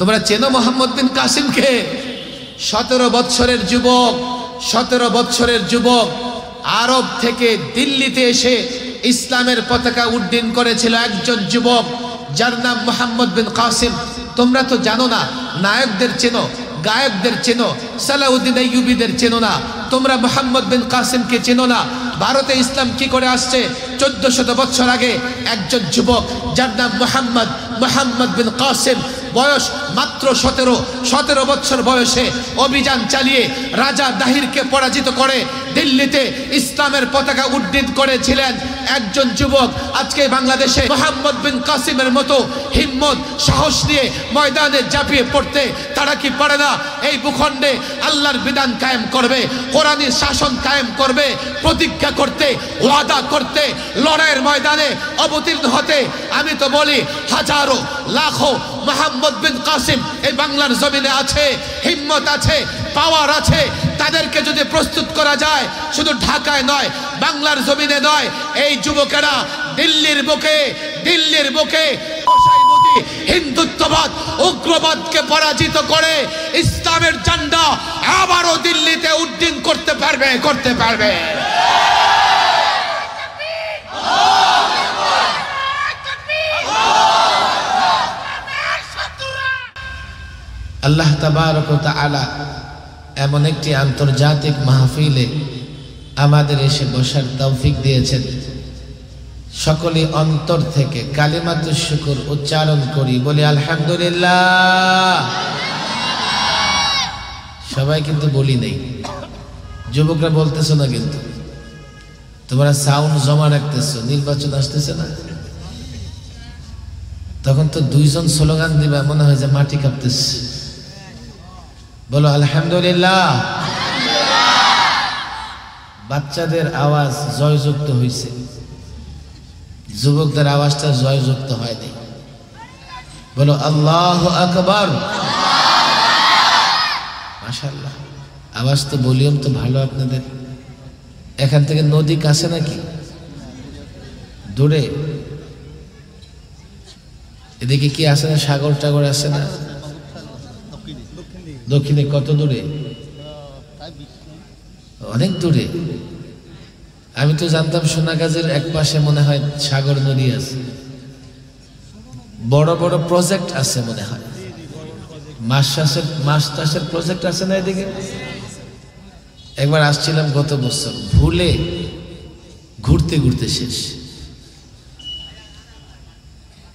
তোমরা চেনো মোহাম্মদ বিন কাসিমকে? 17 বছরের যুবক আরব থেকে দিল্লিতে এসে ইসলামের পতাকা উড্ডীন করেছিল একজন যুবক, যার নাম মোহাম্মদ বিন কাসিম। তোমরা তো জানো না, নায়কদের চেনো, গায়কদের চেনো, সালাউদ্দিন আইয়ুবীদের চেনো না, তোমরা মোহাম্মদ বিন কাসিমকে চেনো না। ভারতে ইসলাম কি করে আসছে? 1400 বছর আগে একজন যুবক, যার নাম মোহাম্মদ বিন কাসিম, বয়স মাত্র 17 বছর বয়সে অভিযান চালিয়ে রাজা দাহিরকে পরাজিত করে দিল্লিতে ইসলামের পতাকা উড্ডীন করেছিলেন একজন যুবক। আজকে বাংলাদেশে মোহাম্মদ বিন কাসিমের মতো হিম্মত সাহস নিয়ে ময়দানে ঝাঁপিয়ে পড়তে তারা কি পারে না? এই ভূখণ্ডে আল্লাহর বিধান কায়েম করবে, কোরআনী শাসন কায়েম করবে, প্রতিজ্ঞা করতে, ওয়াদা করতে, লড়াইয়ের ময়দানে অবতীর্ণ হতে। আমি তো বলি হাজারো লাখো মোহাম্মদ বিন কাসিম এই বাংলার জমিনে আছে, হিম্মত আছে, পাওয়ার আছে। তাদেরকে যদি প্রস্তুত করা যায়, শুধু ঢাকায় নয়, বাংলার জমিনে নয়, এই যুবকেরা দিল্লির বুকে হিন্দুত্ববাদ, উগ্রবাদকে পরাজিত করে ইসলামের ঝান্ডা আবারও দিল্লিতে উড্ডীন করতে পারবে। আল্লাহ তাবারক ওয়া তাআলা এমন একটি আন্তর্জাতিক মাহফিলে আমাদের এসে বসার তৌফিক দিয়েছেন। সকলে অন্তর থেকে কালিমাতুশ শুকর উচ্চারণ করি, বলি আলহামদুলিল্লাহ। সবাই কিন্তু বলি নেই, যুবকরা বলতেছো না, কিন্তু তোমরা সাউন্ড জমা রাখতেছো। নির্বাচন আসতেছে না, তখন তো 2 জন স্লোগান দিবা, মনে হয় যে মাটি কাঁপতেছে। বলো আলহামদুলিল্লাহ। বাচ্চাদের আওয়াজ জয়যুক্ত হয়েছে, যুবকদের আওয়াজটা জয়যুক্ত হয়নি। বলো আল্লাহু আকবার। মাশাআল্লাহ, আওয়াজ তো, ভলিউম তো ভালো আপনাদের। এখান থেকে নদী কাছে নাকি দূরে? এদিকে কি আছে না, সাগর টাগর আছে না? দক্ষিণে কত দূরে? অনেক দূরে। আমি তো জানতাম সোনাগাজীর এক পাশে মনে হয় সাগর নদী আছে, বড় বড় প্রজেক্ট আছে মনে হয়, মাছ চাষের প্রজেক্ট আছে না এদিকে? একবার আসছিলাম গত বছর, ভুলে ঘুরতে শেষ।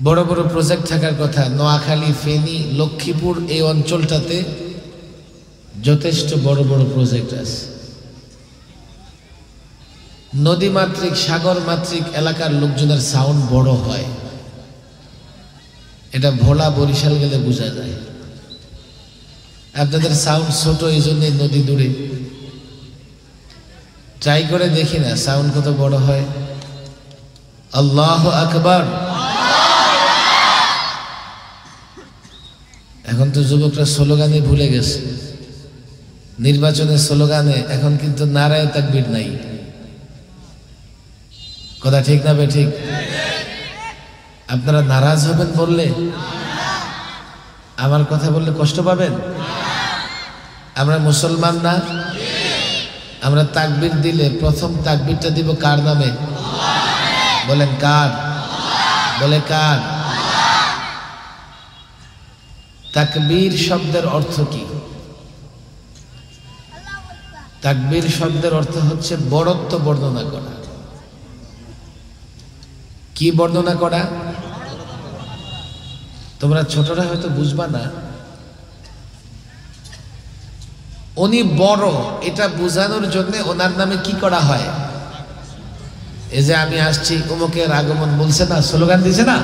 বড় বড় প্রজেক্ট থাকার কথা। নোয়াখালী, ফেনী, লক্ষ্মীপুর এই অঞ্চলটাতে যথেষ্ট বড় বড় প্রজেক্ট আছে। নদী মাতৃক, সাগর মাতৃক এলাকার লোকজনের সাউন্ড বড় হয়, এটা ভোলা বরিশাল গেলে বোঝা যায়। আপনাদের সাউন্ড ছোট, এই জন্যই নদী দূরে। ট্রাই করে দেখি না সাউন্ড কত বড় হয়। আল্লাহু আকবার। এখন তো যুবকরা স্লোগানে ভুলে গেছে, নির্বাচনের স্লোগানে এখন কিন্তু নারায়ে তাকবীর নাই। কথা ঠিক না বে ঠিক? আপনারা নারাজ হবেন বললে? আমার কথা বললে কষ্ট পাবেন? আমরা মুসলমান না? আমরা তাকবীর দিলে প্রথম তাকবীরটা দিব কার নামে? বলেন কার? বলে কার? তাকবীর শব্দের অর্থ কি? তাকবীর শব্দের অর্থ হচ্ছে বড়ত্ব বর্ণনা করা। কি বর্ণনা করা? তোমরা ছোটরা হয়তো বুঝবা না, উনি বড় এটা বোঝানোর জন্য ওনার নামে কি করা হয়? এই যে আমি আসছি, অমুকের আগমন বলছে না, স্লোগান দিছে না?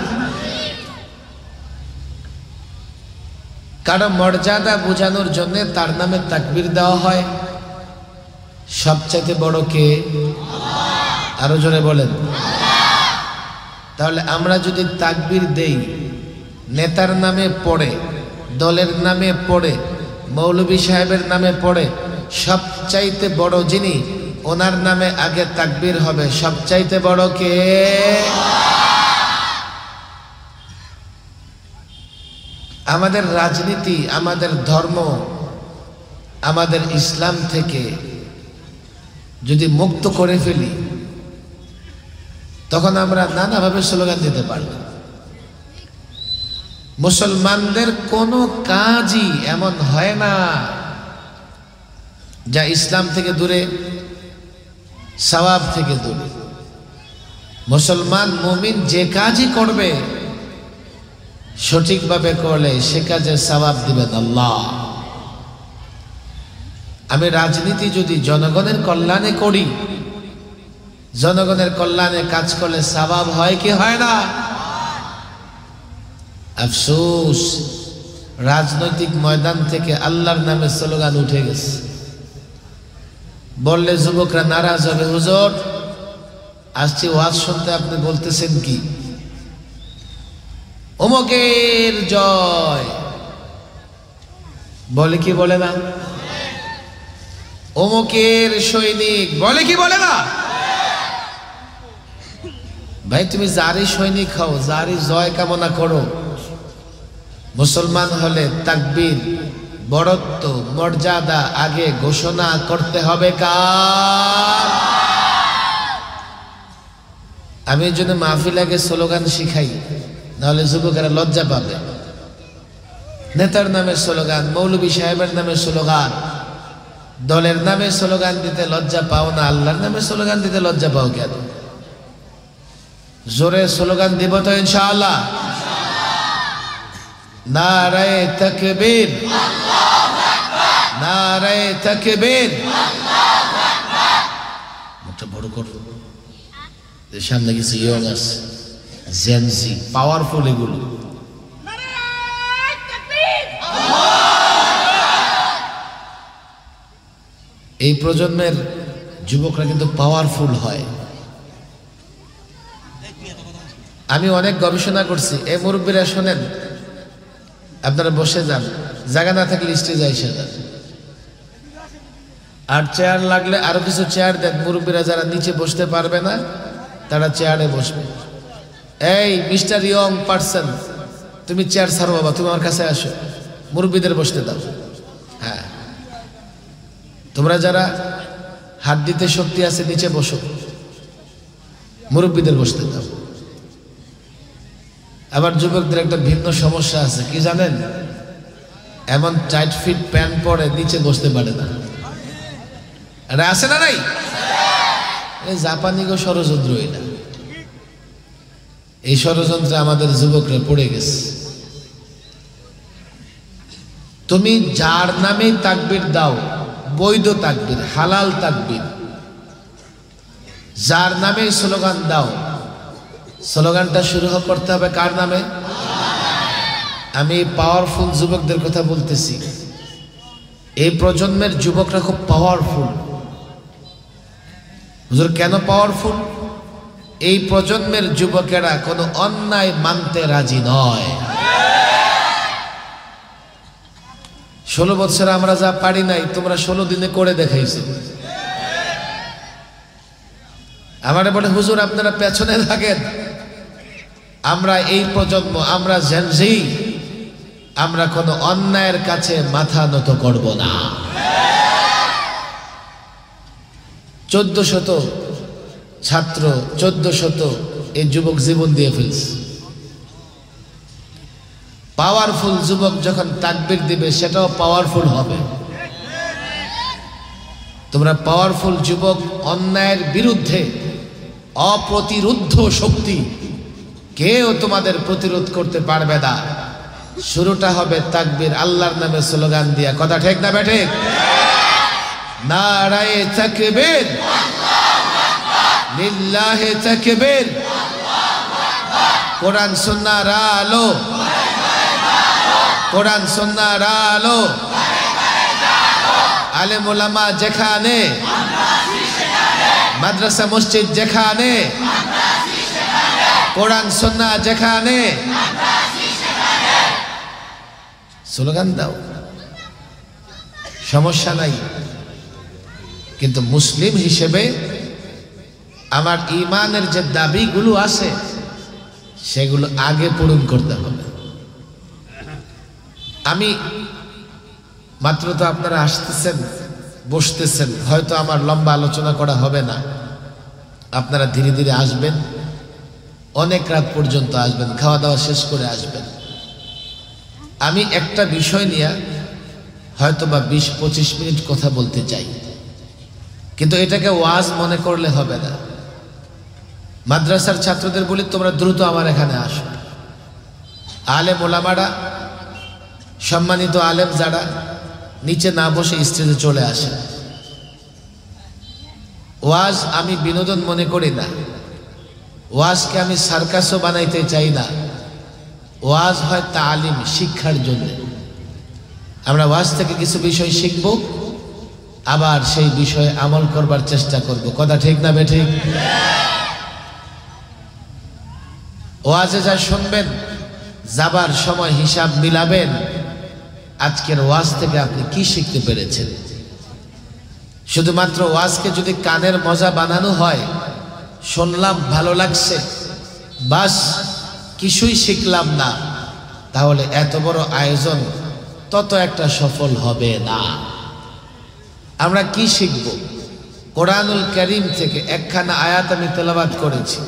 কারণ মর্যাদা বোঝানোর জন্য তার নামে তাকবীর দেওয়া হয়। সবচাইতে বড় কে? আরো জোরে বলেন। তাহলে আমরা যদি তাকবীর দেই, নেতার নামে পড়ে, দলের নামে পড়ে, মৌলভী সাহেবের নামে পড়ে, সবচাইতে বড় যিনি, ওনার নামে আগে তাকবীর হবে। সবচাইতে বড় কে? আমাদের রাজনীতি, আমাদের ধর্ম, আমাদের ইসলাম থেকে যদি মুক্ত করে ফেলি, তখন আমরা নানাভাবে স্লোগান দিতে পারব। মুসলমানদের কোনো কাজই এমন হয় না যা ইসলাম থেকে দূরে, সওয়াব থেকে দূরে। মুসলমান মুমিন যে কাজই করবে সঠিকভাবে করলে সে কাজের সওয়াব দিবেন আল্লাহ। আমি রাজনীতি যদি জনগণের কল্যাণে করি, জনগণের কল্যাণে কাজ করলে সওয়াব হয় কি হয় না? আফসোস, রাজনৈতিক ময়দান থেকে আল্লাহর নামে স্লোগান উঠে গেছে। বললে যুবকরা নারাজ হবে, হুজুর আসছি ওয়াজ শুনতে, আপনি বলতেছেন কি অমুকের জয়, বলে কি বলে না? অমুকের সৈনিক, বলে কি বলে না? ভাই তুমি যারই সৈনিক হও, যারই জয় কামনা করো, মুসলমান হলে তাকবীর, বড়ত্ব, মর্যাদা আগে ঘোষণা করতে হবে কার? আমি এই জন্য মাহফিল আগে স্লোগান শিখাই, নাহলে যুবকেরা লজ্জা পাবে। নেতার নামে স্লোগান, মৌলভী সাহেবের নামে স্লোগান, দলের নামে স্লোগান দিতে লজ্জা পাও না, আল্লাহর নামে স্লোগান দিতে লজ্জা পাও কেন? জোরে স্লোগান দিব তো ইনশাআল্লাহ। নারায়ে তাকবীর, নারায়ে তাকবীর। মুখটা বড় করো, সামনে কিছু ইয়ং আছে, জেনজি, পাওয়ারফুল এগুলো। এই প্রজন্মের যুবকরা কিন্তু পাওয়ারফুল হয়। আমি অনেক গবেষণা করছি। এই মুরব্বীরা শোনেন, আপনারা বসে যান, জায়গা না থাকলে স্টেজে এসে যান। আর চেয়ার লাগলে আরো কিছু চেয়ার দেন, মুরব্বীরা যারা নিচে বসতে পারবে না তারা চেয়ারে বসবে। এই মিস্টার ইয়ং পারসন, তুমি চেয়ার ছাড়ো বাবা, তুমি আমার কাছে আসো, মুরব্বীদের বসতে দাও। হ্যাঁ, তোমরা যারা হাত দিতে শক্তি আছে নিচে বসো, মুরব্বীদের বসতে দাও। আবার যুবকদের একটা ভিন্ন সমস্যা আছে, কি জানেন? এমন টাইট ফিট প্যান্ট পরে নিচে বসতে পারে না। আরে আছে না নাই? জাপানি গো ষড়যন্ত্র এটা। এই ষড়যন্ত্রে আমাদের যুবকরা পড়ে গেছে। তুমি যার নামে তাকবীর দাও, বৈধ তাকবীর, হালাল তাকবীর, যার নামে স্লোগান দাও, স্লোগানটা শুরু করতে হবে কার নামে? আমি পাওয়ারফুল যুবকদের কথা বলতেছি। এই প্রজন্মের যুবকরা খুব পাওয়ারফুল। হুজুর কেন পাওয়ারফুল? এই প্রজন্মের যুবকেরা কোনো অন্যায় মানতে রাজি নয়। 16 বছর আমরা যা পারি নাই, তোমরা 16 দিনে করে দেখাইছো। আমারে বলে হুজুর আপনারা পেছনে থাকেন, আমরা এই প্রজন্ম, আমরা জেনজি, আমরা কোনো অন্যায়ের কাছে মাথা নত করব না। 1400 ছাত্র, 1400 এই যুবক জীবন দিয়ে ফেলছে। পাওয়ারফুল যুবক যখন তাকবীর দিবে সেটাও পাওয়ারফুল হবে। তোমরা পাওয়ারফুল যুবক, অন্যায়ের বিরুদ্ধে অপ্রতিরোধ্য শক্তি, কেউ তোমাদের প্রতিরোধ করতে পারবে না। শুরুটা হবে তাকবীর, আল্লাহর নামে স্লোগান দিয়া। কথা ঠিক না বেঠিক? নারায়ে তাকবীর, লিল্লাহি তাকবীর। কোরআন সুন্নাহর আলো, কোরআন সুন্নাহর আলো। আলেম ওলামা যেখানে, মাদ্রাসা মসজিদ যেখানে, কোরআন সুন্নাহ যেখানে, স্লোগান দাও, সমস্যা নাই। কিন্তু মুসলিম হিসেবে আমার ঈমানের যে দাবিগুলো আছে সেগুলো আগে পূরণ করতে হবে। আমি মাত্র তো আপনারা আসতেছেন, বসতেছেন, হয়তো আমার লম্বা আলোচনা করা হবে না। আপনারা ধীরে ধীরে আসবেন, অনেক রাত পর্যন্ত আসবেন, খাওয়া দাওয়া শেষ করে আসবেন। আমি একটা বিষয় নিয়ে হয়তো বা 20-25 মিনিট কথা বলতে চাই, কিন্তু এটাকে ওয়াজ মনে করলে হবে না। মাদ্রাসার ছাত্রদের বলি, তোমরা দ্রুত আমার এখানে আসো। আলেম ওলামারা, সম্মানিত আলেম যারা, নিচে না বসে স্টেজে চলে আসে। ওয়াজ আমি বিনোদন মনে করি না, ওয়াজকে আমি সার্কাসও বানাইতে চাই না। ওয়াজ হয় তালিম, শিক্ষার জন্য। আমরা ওয়াজ থেকে কিছু বিষয় শিখব, আবার সেই বিষয়ে আমল করবার চেষ্টা করব। কথা ঠিক না বেঠিক? ওয়াজে যা শুনবেন, যাবার সময় হিসাব মিলাবেন আজকের ওয়াজ থেকে আপনি কি শিখতে পেরেছেন। শুধুমাত্র ওয়াজকে যদি কানের মজা বানানো হয়, শুনলাম ভালো লাগছে, বাস কিছুই শিখলাম না, তাহলে এত বড় আয়োজন তত একটা সফল হবে না। আমরা কি শিখব? কোরআনুল কারীম থেকে একখানা আয়াত আমি তেলাওয়াত করেছি।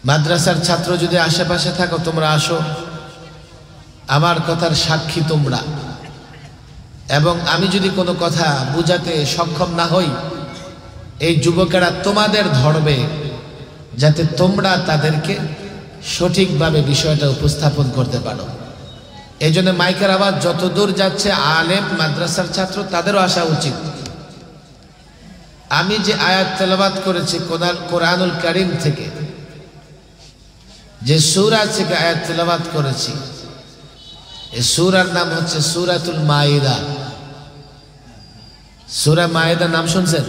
মাদ্রাসার ছাত্র যদি আশেপাশে থাকো, তোমরা আসো, আমার কথার সাক্ষী তোমরা। এবং আমি যদি কোনো কথা বুঝাতে সক্ষম না হই, এই যুবকেরা তোমাদের ধরবে, যাতে তোমরা তাদেরকে সঠিকভাবে বিষয়টা উপস্থাপন করতে পারো। এই জন্য মাইকের আওয়াজ যত দূর যাচ্ছে, আলেম মাদ্রাসার ছাত্র তাদেরও আসা উচিত। আমি যে আয়াত তেলাওয়াত করেছি কোরআনুল কারীম থেকে, যে সূরা থেকে আয়াত তেলাওয়াত করেছি, এই সূরার নাম হচ্ছে সূরাতুল মাইদা। সূরা মাইদা নাম শুনছেন?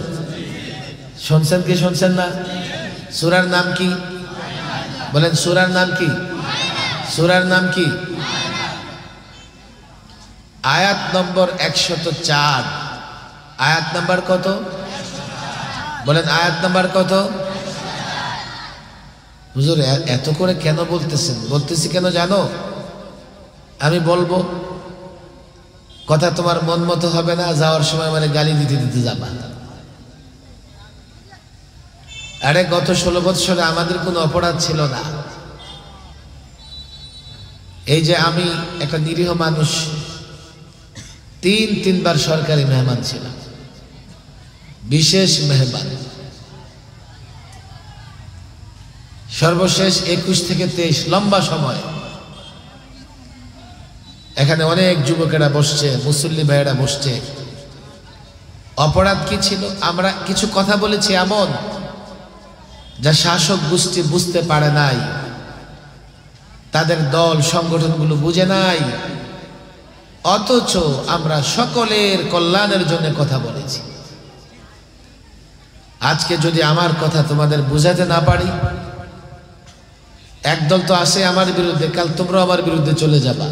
শুনছেন কি শুনছেন না? সূরার নাম কি বলেন? সূরার নাম কি? সূরার নাম কি? আয়াত নম্বর 104। আয়াত নাম্বার কত বলেন? আয়াত নাম্বার কত? হুজুর এত করে কেন বলতেছেন? বলতেছি কেন জানো? আমি বলবো, কথা তোমার মন মতো হবে না, যাওয়ার সময় মানে গালি দিতে দিতে যাবা। আরে গত 16 বৎসরে আমাদের কোনো অপরাধ ছিল না। এই যে আমি একটা নিরীহ মানুষ, 3বার সরকারি মেহমান ছিলাম, বিশেষ মেহমান। সর্বশেষ 21 থেকে 23 লম্বা সময় এখানে অনেক যুবকেরা বসছে, মুসল্লি ভাইয়েরা বসছে। অপরাধ কি ছিল? আমরা কিছু কথা বলেছি এমন যা শাসক গোষ্ঠী বুঝতে পারে নাই, তাদের দল সংগঠনগুলো বুঝে নাই, অথচ আমরা সকলের কল্যাণের জন্য কথা বলেছি। আজকে যদি আমার কথা তোমাদের বুঝাতে না পারি, একদল তো আসে আমার বিরুদ্ধে, কাল তোমরা আমার বিরুদ্ধে চলে যাবা।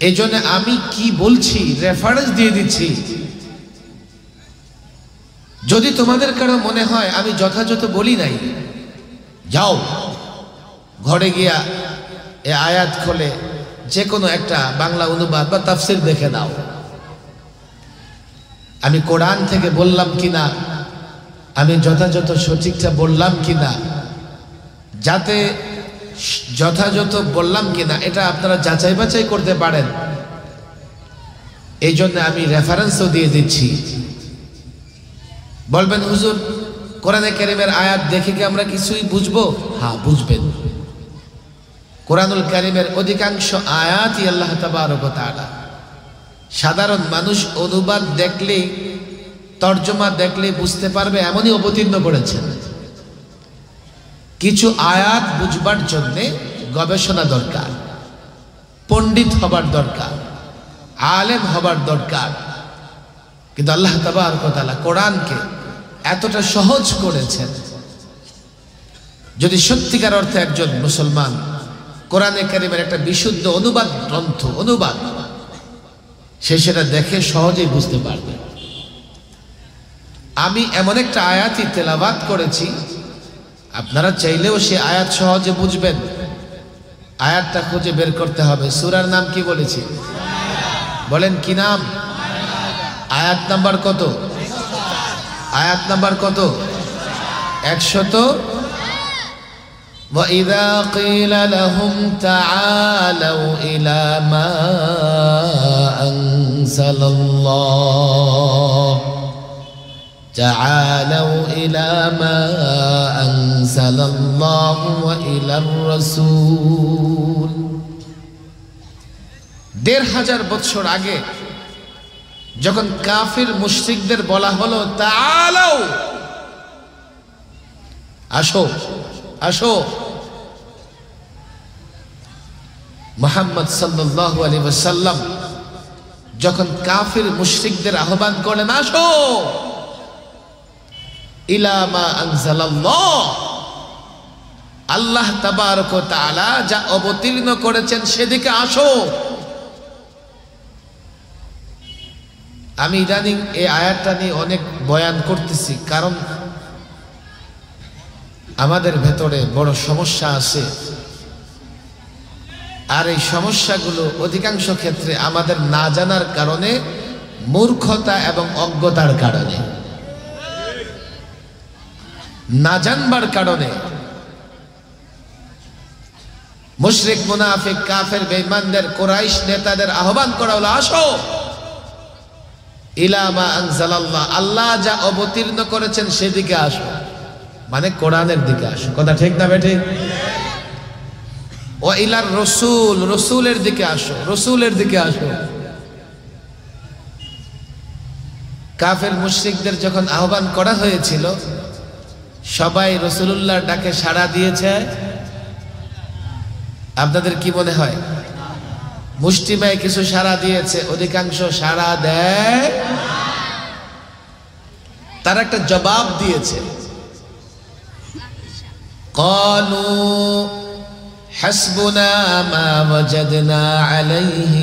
এই জন্য আমি কি বলছি রেফারেন্স দিয়ে দিচ্ছি। যদি তোমাদের কারো মনে হয় আমি যথাযথ বলি নাই, যাও ঘরে গিয়া এ আয়াত খোলে যে কোনো একটা বাংলা অনুবাদ বা তাফসির দেখে নাও। আমি কোরআন থেকে বললাম কিনা, আমি যথাযথ সঠিকটা বললাম কিনা, যাতে যথাযথ বললাম কিনা এটা আপনারা যাচাই বাছাই করতে পারেন। এই জন্য আমি রেফারেন্সও দিয়ে দিচ্ছি। বলবেন হুজুর কোরআনে কারীমের আয়াত দেখে কি আমরা কিছুই বুঝবো? হ্যাঁ বুঝবেন। কোরআনুল কারীমের অধিকাংশ আয়াতই আল্লাহ তাবারক ওয়া তাআলা সাধারণ মানুষ অনুবাদ দেখলেই, তর্জমা দেখলেই বুঝতে পারবে এমনই অবতীর্ণ করেছেন। কিছু আয়াত বুঝবার জন্যে গবেষণা দরকার, পণ্ডিত হবার দরকার, আলেম হবার দরকার। কিন্তু আল্লাহ তাবারক ওয়া তাআলা কোরআনকে এতটা সহজ করেছেন, যদি সত্যিকার অর্থে একজন মুসলমান কোরআনে কারীমের একটা বিশুদ্ধ অনুবাদ গ্রন্থ অনুবাদ সে সেটা দেখে সহজেই বুঝতে পারবে। আমি এমন একটা আয়াতই তেলাওয়াত করেছি, আপনারা চাইলেও সে আয়াত সহজে বুঝবেন। আয়াতটা খুঁজে বের করতে হবে। সূরার নাম কি বলেছি? বলেন কি নাম? আয়াত নাম্বার কত? আয়াত নাম্বার কত? 100। وَإِذَا قِيلَ لَهُمْ تَعَالَوْا إِلَى مَا أَنزَلَ اللَّهُ تعالوا إلى ما أنزل الله وإلى الرسول ১৫০০ বছর আগে যখন কাফির মুশরিকদের বলা হলো তাআলাও, আসো আসো, মুহাম্মদ সাল্লাল্লাহু আলাইহি ওয়াসাল্লাম যখন কাফির মুশরিকদের আহ্বান করলেন আসো ইলা মা আনজালাল্লাহ, আল্লাহ তাবারক ওয়া তাআলা যা অবতীর্ণ করেছেন সেদিকে আসো। আমি ইদানিং এই আয়াতটা নিয়ে অনেক বয়ান করতেছি, কারণ আমাদের ভেতরে বড় সমস্যা আছে, আর এই সমস্যাগুলো অধিকাংশ ক্ষেত্রে আমাদের না জানার কারণে, মূর্খতা এবং অজ্ঞতার কারণে, না জানবার কারণে। মুশরিক মুনাফিক কাফের বেঈমানদের কুরাইশ নেতাদের আহ্বান করা হলো আসো ইলা মা আনজালাল্লাহ, আল্লাহ যা অবতীর্ণ করেছেন সেদিকে আসো, মানে কোরআনের দিকে আসো। কথা ঠিক না বেঠিক? ওয়া ইলার রাসূল, রাসূলের দিকে আসো, রাসূলের দিকে আসো। কাফের মুশরিকদের যখন আহ্বান করা হয়েছিল সবাই রাসূলুল্লাহর ডাকে সাড়া দিয়েছে? আপনাদের কি মনে হয়? মুষ্টিমেয় কিছু সাড়া দিয়েছে, অধিকাংশ সাড়া দেয়। তারা একটা জবাব দিয়েছে, ক্বালু হাসবুনা মা ওয়াজাদনা আলাইহি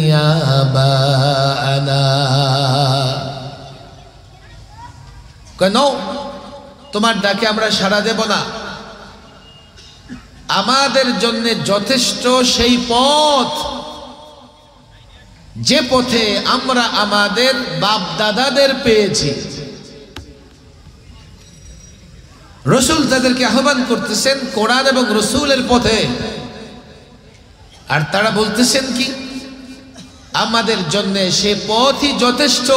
আবানা। কেন তোমার ডাকে আমরা সাড়া দেব না? আমাদের জন্য যথেষ্ট সেই পথ যে পথে আমরা আমাদের বাপ দাদাদের পেয়েছি। রাসূল তাদেরকে আহ্বান করতেছেন কোরআন এবং রাসূলের পথে, আর তারা বলতেছেন কি আমাদের জন্য সে পথই যথেষ্ট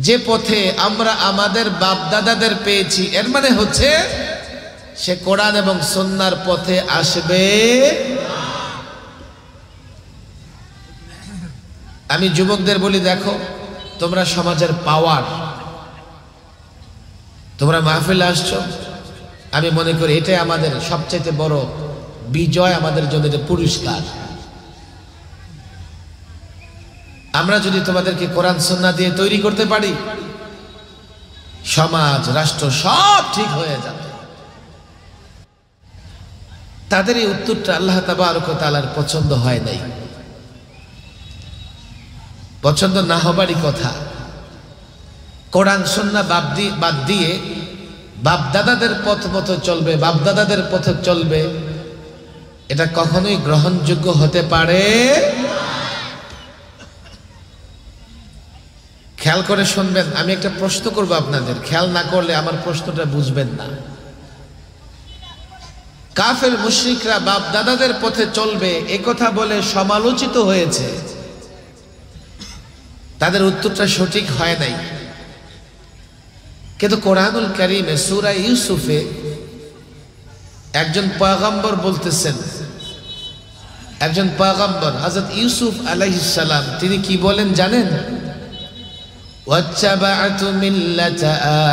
যে পথে আমরা আমাদের বাপ দাদাদের পেয়েছি। এর মানে হচ্ছে সে কোরআন এবং সুন্নাহর পথে আসবে। আমি যুবকদের বলি, দেখো তোমরা সমাজের পাওয়ার, তোমরা মাহফিলে আসছো, আমি মনে করি এটাই আমাদের সবচেয়ে বড় বিজয়, আমাদের জন্য এটা পুরস্কার। আমরা যদি তোমাদেরকে কোরআন সুন্নাহ দিয়ে তৈরি করতে পারি, সমাজ রাষ্ট্র সব ঠিক হয়ে যাবে। তাদের এই উত্তরটা আল্লাহ তাবারক ওয়া তাআলার পছন্দ হয় নাই। পছন্দ না হবারই কথা। কোরআন সুন্নাহ বাদ দিয়ে বাপ দাদাদের পথ মতো চলবে, বাপ দাদাদের পথে চলবে, এটা কখনোই গ্রহণযোগ্য হতে পারে। খেয়াল করে শুনবেন, আমি একটা প্রশ্ন করব আপনাদের, খেয়াল না করলে আমার প্রশ্নটা বুঝবেন না। কাফের মুশরিকরা বাপ দাদাদের পথে চলবে এ কথা বলে সমালোচিত হয়েছে, তাদের উত্তরটা সঠিক হয় নাই। কিন্তু কোরআনুল কারীমে সূরা ইউসুফে একজন পয়গম্বর বলতেছেন, একজন পয়গম্বর হযরত ইউসুফ আলাইহিস সালাম, তিনি কি বলেন জানেন? ওয়াত্তাবা'তু মিল্লাতা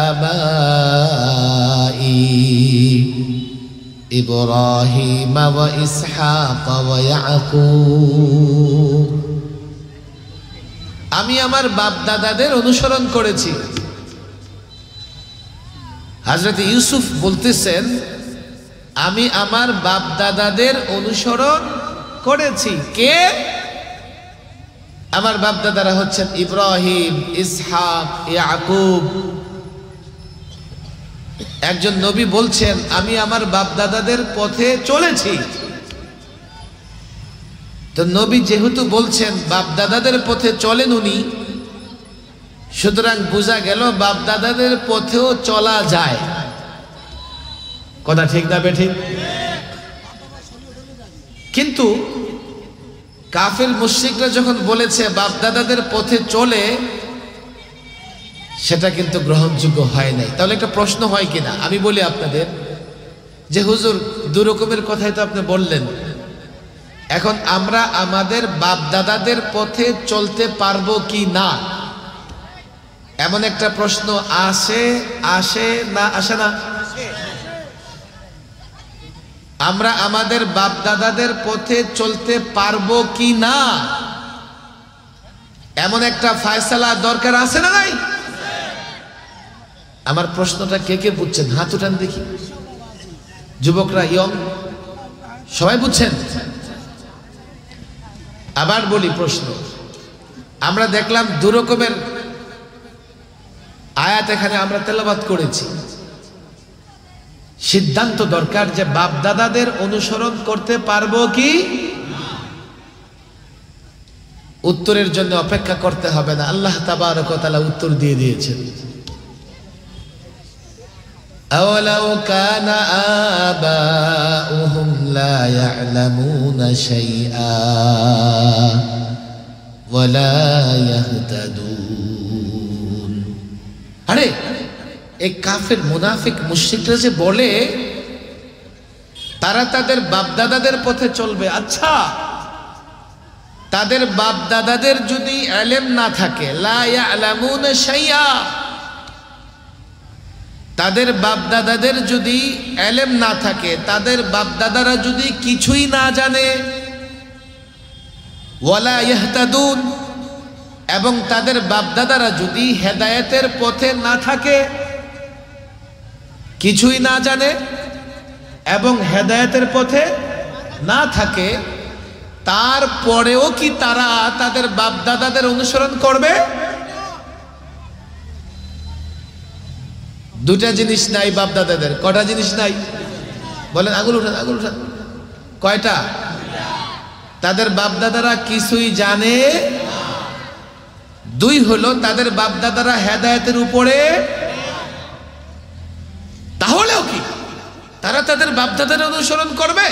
আবাই ইব্রাহিম ওয়া ইসহাক ওয়া ইয়াকুব, আমি আমার বাপ দাদাদের অনুসরণ করেছি। হযরত ইউসুফ বলতেছেন আমি আমার বাপ দাদাদের অনুসরণ করেছি। কে? আমার বাপ দাদারা হচ্ছেন ইব্রাহিম, ইসহাক, ইয়াকুব। একজন নবী বলছেন আমি আমার বাপ দাদাদের পথে চলেছি। তো নবী যেহেতু বলছেন বাপ দাদাদের পথে চলেন উনি, সুতরাং বোঝা গেল বাপ দাদাদের পথেও চলা যায়। কথা ঠিক না বেঠিক? কিন্তু কাফির মুশরিকরা যখন বলেছে বাপ দাদাদের পথে চলে, সেটা কিন্তু গ্রহণযোগ্য হয় নাই। তাহলে একটা প্রশ্ন হয় কিনা আমি বলি আপনাদের, যে হুজুর দু রকমের কথাই তো আপনি বললেন, এখন আমরা আমাদের বাপ দাদাদের পথে চলতে পারবো কি না, এমন একটা প্রশ্ন আসে না আসে না? আমরা আমাদের বাপ দাদাদের পথে চলতে পারবো কি না, এমন একটা ফয়সালা দরকার আছে না নাই? আমার প্রশ্নটা কে কে বুঝছেন? হাত উঠান দেখি। যুবকরা, ইয়ং, সবাই বুঝছেন? আবার বলি প্রশ্ন, আমরা দেখলাম দু রকমের আয়াত এখানে আমরা তেলাওয়াত করেছি। সিদ্ধান্ত দরকার যে বাপ দাদাদের অনুসরণ করতে পারবো কি? উত্তরের জন্য অপেক্ষা করতে হবে না, আল্লাহ তাবারক ওয়া তাআলা উত্তর দিয়ে দিয়েছেন। আওয়ালাউ কানা আবাউহুম লা ইয়ালামুনা শাইআ ওয়া লা ইয়াহতাদুন। আরে এই কাফের মুনাফিক মুশরিকরা যে বলে তারা তাদের বাপ দাদাদের পথে চলবে, আচ্ছা তাদের বাপ দাদাদের যদি ইলম না থাকে, লা ইয়ালামুনা শাইআ, তাদের বাপ দাদাদের যদি ইলম না থাকে, তাদের বাপ দাদারা যদি কিছুই না জানে, ওয়ালা ইয়াহতাদুন, এবং তাদের বাপ দাদারা যদি হেদায়েতের পথে না থাকে, কিছুই না জানে এবং হেদায়েতের পথে না থাকে, তারপরেও কি তারা তাদের বাপ দাদাদের অনুসরণ করবে? দুটা জিনিস নাই বাপ দাদাদের। কটা জিনিস নাই বলেন? আঙুল উঠান, আঙুল উঠান। কয়টা? তাদের বাপ দাদারা কিছুই জানে। দুই হলো তাদের বাপ দাদারা হেদায়েতের উপরে। তাহলেও কি তারা তাদের বাপ দাদার অনুসরণ করবে?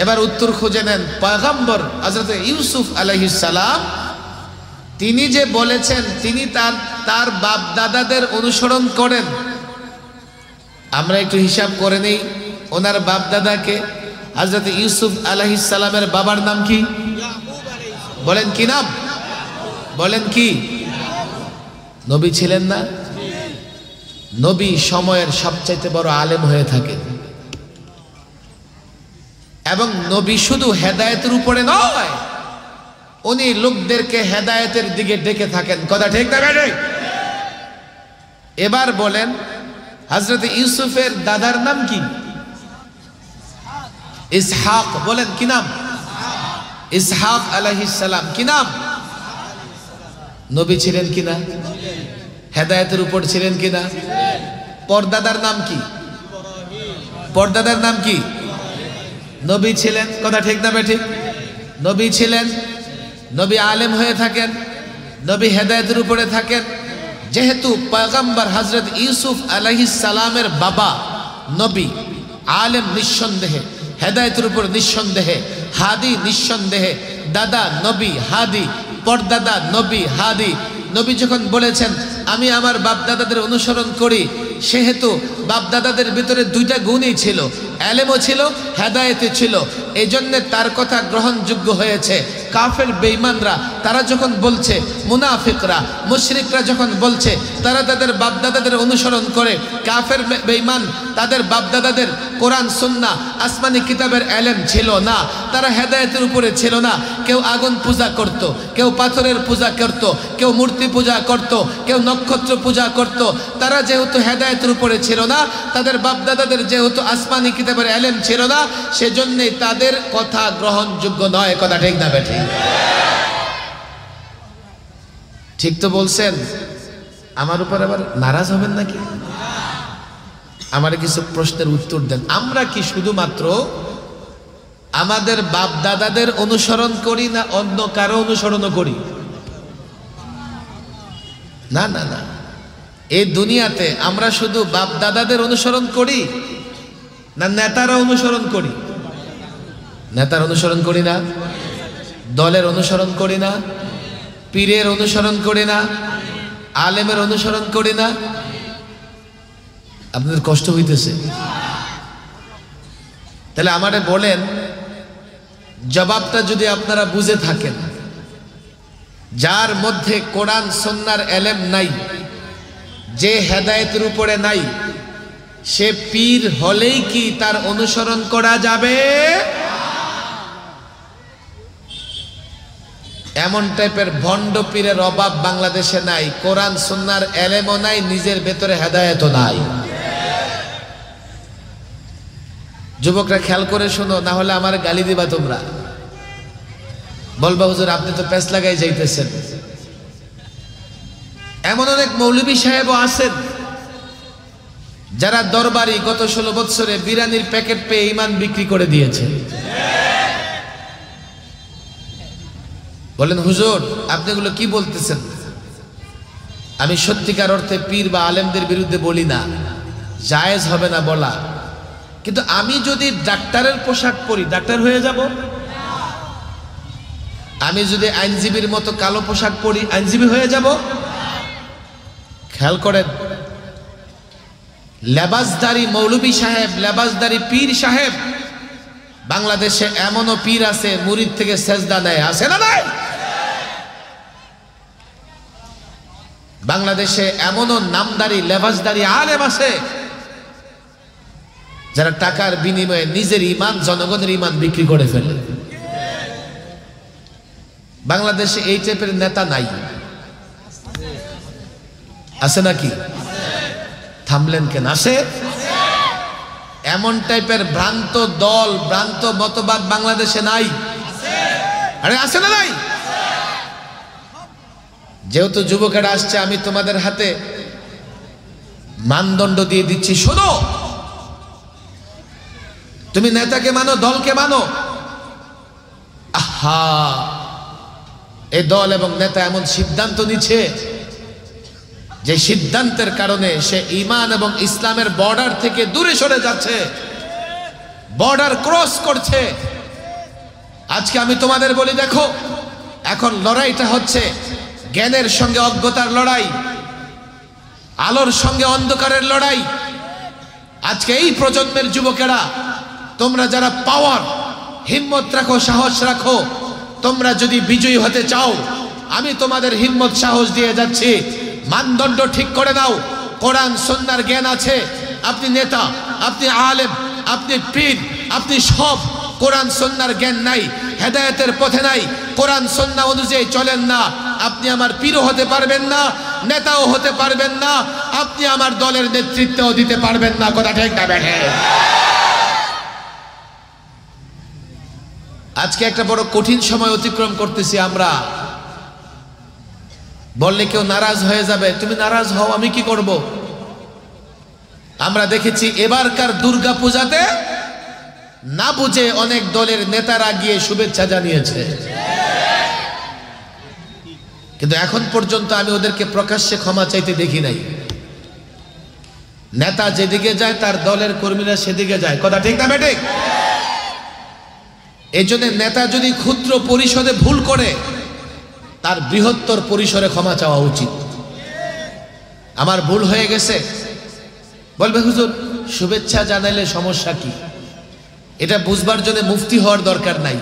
এবার উত্তর খুঁজে নেন। পয়গম্বর হযরত ইউসুফ আলাইহিস সালাম তিনি যে বলেছেন তিনি তার বাপ দাদাদের অনুসরণ করেন, আমরা একটু হিসাব করে নেই। ওনার বাপ দাদাকে, হযরত ইউসুফ আলাইহিস সালামের বাবার নাম কি? বলেন কি নাম? বলেন কি? নবী ছিলেন না? নবী সময়ের সবচাইতে বড় আলেম হয়ে থাকেন, এবং নবী শুধু হেদায়েতের উপরে নয়, উনি লোকদেরকে হেদায়েতের দিকে ডেকে থাকেন। কথা ঠিক না ঠিক? এবার বলেন, হযরত ইউসুফের দাদার নাম কি? ইসহাক। বলেন কি নাম? ইসহাক আলাইহিস সালাম। কি নাম? নবী ছিলেন কিনা? হেদায়েতের উপর ছিলেন কিনা? পরদাদার নাম কি? পরদাদার নাম কি? নবী ছিলেন। কথা ঠিক না ঠিক? নবী ছিলেন, নবী আলেম হয়ে থাকেন, নবী হেদায়েতের উপরে থাকেন। যেহেতু পয়গম্বর হযরত ইউসুফ আলাইহিস সালামের বাবা নবী, আলেম নিঃসন্দেহে, হেদায়েতের উপর নিঃসন্দেহে, হাদি নিঃসন্দেহে, দাদা নবী হাদি, পরদাদা নবী হাদি। নবী যখন বলেছেন আমি আমার বাপ দাদাদের অনুসরণ করি, সেহেতু বাপ দাদাদের ভিতরে দুইটা গুণই ছিল, এলেমও ছিল, হেদায়েতও ছিল। এই জন্যে তার কথা গ্রহণযোগ্য হয়েছে। কাফের বেঈমানরা তারা যখন বলছে, মুনাফিকরা মুশরিকরা যখন বলছে তারা তাদের বাপ দাদাদের অনুসরণ করে, কাফের বেঈমান তাদের বাপ দাদাদের কোরআন সুন্নাহ আসমানি কিতাবের এলেম ছিল না, তারা হেদায়েতের উপরে ছিল না। কেউ আগুন পূজা করত, কেউ পাথরের পূজা করত, কেউ মূর্তি পূজা করত, কেউ নক্ষত্র পূজা করত। তারা যেহেতু হেদায়েতের উপরে ছিল না, তাদের বাপ দাদাদের যেহেতু আসমানি কিতাবের এলেম ছিল না, সেজন্যই তাদের কথা গ্রহণযোগ্য নয়। কথা ঠিক না বেঠিক? ঠিক তো বলছেন? আমার উপর আবার নারাজ হবেন নাকি? আমার কিছু প্রশ্নের উত্তর দেন। আমরা কি শুধুমাত্র আমাদের বাপ দাদাদের অনুসরণ করি না অন্য কারো অনুসরণ করি? না না না, এই দুনিয়াতে আমরা শুধু বাপ দাদাদের অনুসরণ করি না নেতারা অনুসরণ করি? নেতার অনুসরণ করি না, দলের অনুসরণ করি না, পীরের অনুসরণ করি না, আলেমের অনুসরণ করি না? আপনাদের কষ্ট হইতেছে? তাহলে আমারে বলেন, জবাবটা যদি আপনারা বুঝে থাকেন, যার মধ্যে কোরআন সুন্নাহর ইলম নাই, যে হেদায়েতের উপরে নাই, সে পীর হলেই কি তার অনুসরণ করা যাবে? এমন টাইপের ভণ্ড পীরের অভাব বাংলাদেশে নাই। কোরআন সুন্নাহর ইলমও নাই, নিজের ভেতরে হেদায়েতও নাই। যুবকরা খেয়াল করে শোনো, না হলে আমার গালি দিবা তোমরা। বলবা হুজুর আপনি তো পেছ লাগাই যাইতেছেন। এমন অনেক মৌলভী সাহেবও আছেন যারা দরবারি গত 16 বছরে বিরানির প্যাকেট পেয়ে ঈমান বিক্রি করে দিয়েছে। বলেন হুজুর আপনি এগুলো কি বলতেছেন? আমি সত্যিকার অর্থে পীর বা আলেমদের বিরুদ্ধে বলি না, জায়েজ হবে না বলা, কিন্তু আমি যদি ডাক্তারের পোশাক পরি ডাক্তার হয়ে যাব? আমি যদি আইনজীবীর মতো কালো পোশাক পরি আইনজীবী হয়ে যাব? খেয়াল করেন, লেবাসদারি মৌলভী সাহেব, লেবাসদারি পীর সাহেব, বাংলাদেশে এমনও পীর আছে মুরিদ থেকে সেজদা নেয়, আছে না নাই? বাংলাদেশে এমনও নামদারি লেবাসদারি আলেম আছে যারা টাকার বিনিময়ে নিজের ঈমান, জনগণের ঈমান বিক্রি করে ফেলে। বাংলাদেশে এই টাইপের নেতা নাই, আছে নাকি? থামলেন কেন? আছে। এমন টাইপের ভ্রান্ত দল, ভ্রান্ত মতবাদ বাংলাদেশে নাই? আরে আছে না নাই? যেহেতু যুবকেরা আসছে, আমি তোমাদের হাতে মানদণ্ড দিয়ে দিচ্ছি, শোনো। তুমি নেতাকে মানো, দলকে মানো, আহা এই দল এবং নেতা এমন সিদ্ধান্ত নিচ্ছে যে সিদ্ধান্তের কারণে সে ঈমান এবং ইসলামের বর্ডার থেকে দূরে সরে যাচ্ছে, বর্ডার ক্রস করছে। আজকে আমি তোমাদের বলি, দেখো এখন লড়াইটা হচ্ছে জ্ঞানের সঙ্গে অজ্ঞতার লড়াই, আলোর সঙ্গে অন্ধকারের লড়াই। আজকে এই প্রজন্মের যুবকেরা, তোমরা যারা পাওয়ার, হিম্মত রাখো, সাহস রাখো, তোমরা যদি বিজয়ী হতে চাও, আমি তোমাদের হিম্মত সাহস দিয়ে যাচ্ছি, মানদণ্ড ঠিক করে দাও। কোরআন সুন্নাহর জ্ঞান আছে, আপনি নেতা, আপনি আলেম, আপনি পীর, আপনি সব, কোরআন সুন্নাহর জ্ঞান নাই, হেদায়েতের পথে নাই, কোরআন সুন্নাহ অনুযায়ী চলেন না, আপনি আমার পীরও হতে পারবেন না, নেতাও হতে পারবেন না, আপনি আমার দলের নেতৃত্বও দিতে পারবেন না। কথা ঠিক না বেঠে? আজকে একটা বড় কঠিন সময় অতিক্রম করতেছি আমরা। বললে কেউ নারাজ হয়ে যাবে, তুমি নারাজ হও, আমি কি করব? আমরা দেখেছি এবারকার দুর্গা পূজাতে না বুঝে অনেক দলের নেতারা গিয়ে শুভেচ্ছা জানিয়েছে, কিন্তু এখন পর্যন্ত আমি ওদেরকে প্রকাশ্যে ক্ষমা চাইতে দেখি নাই। নেতা যেদিকে যায় তার দলের কর্মীরা সেদিকে যায়। কথা ঠিক না বেঠিক? এই জন্য নেতা যদি ক্ষুদ্র পরিসরে ভুল করে, তার বৃহত্তর পরিসরে ক্ষমা চাওয়া উচিত। আমার ভুল হয়ে গেছে, বলবে হুজুর শুভেচ্ছা জানাইলে সমস্যা কি? এটা বুঝবার জন্য মুফতি হওয়ার দরকার নাই,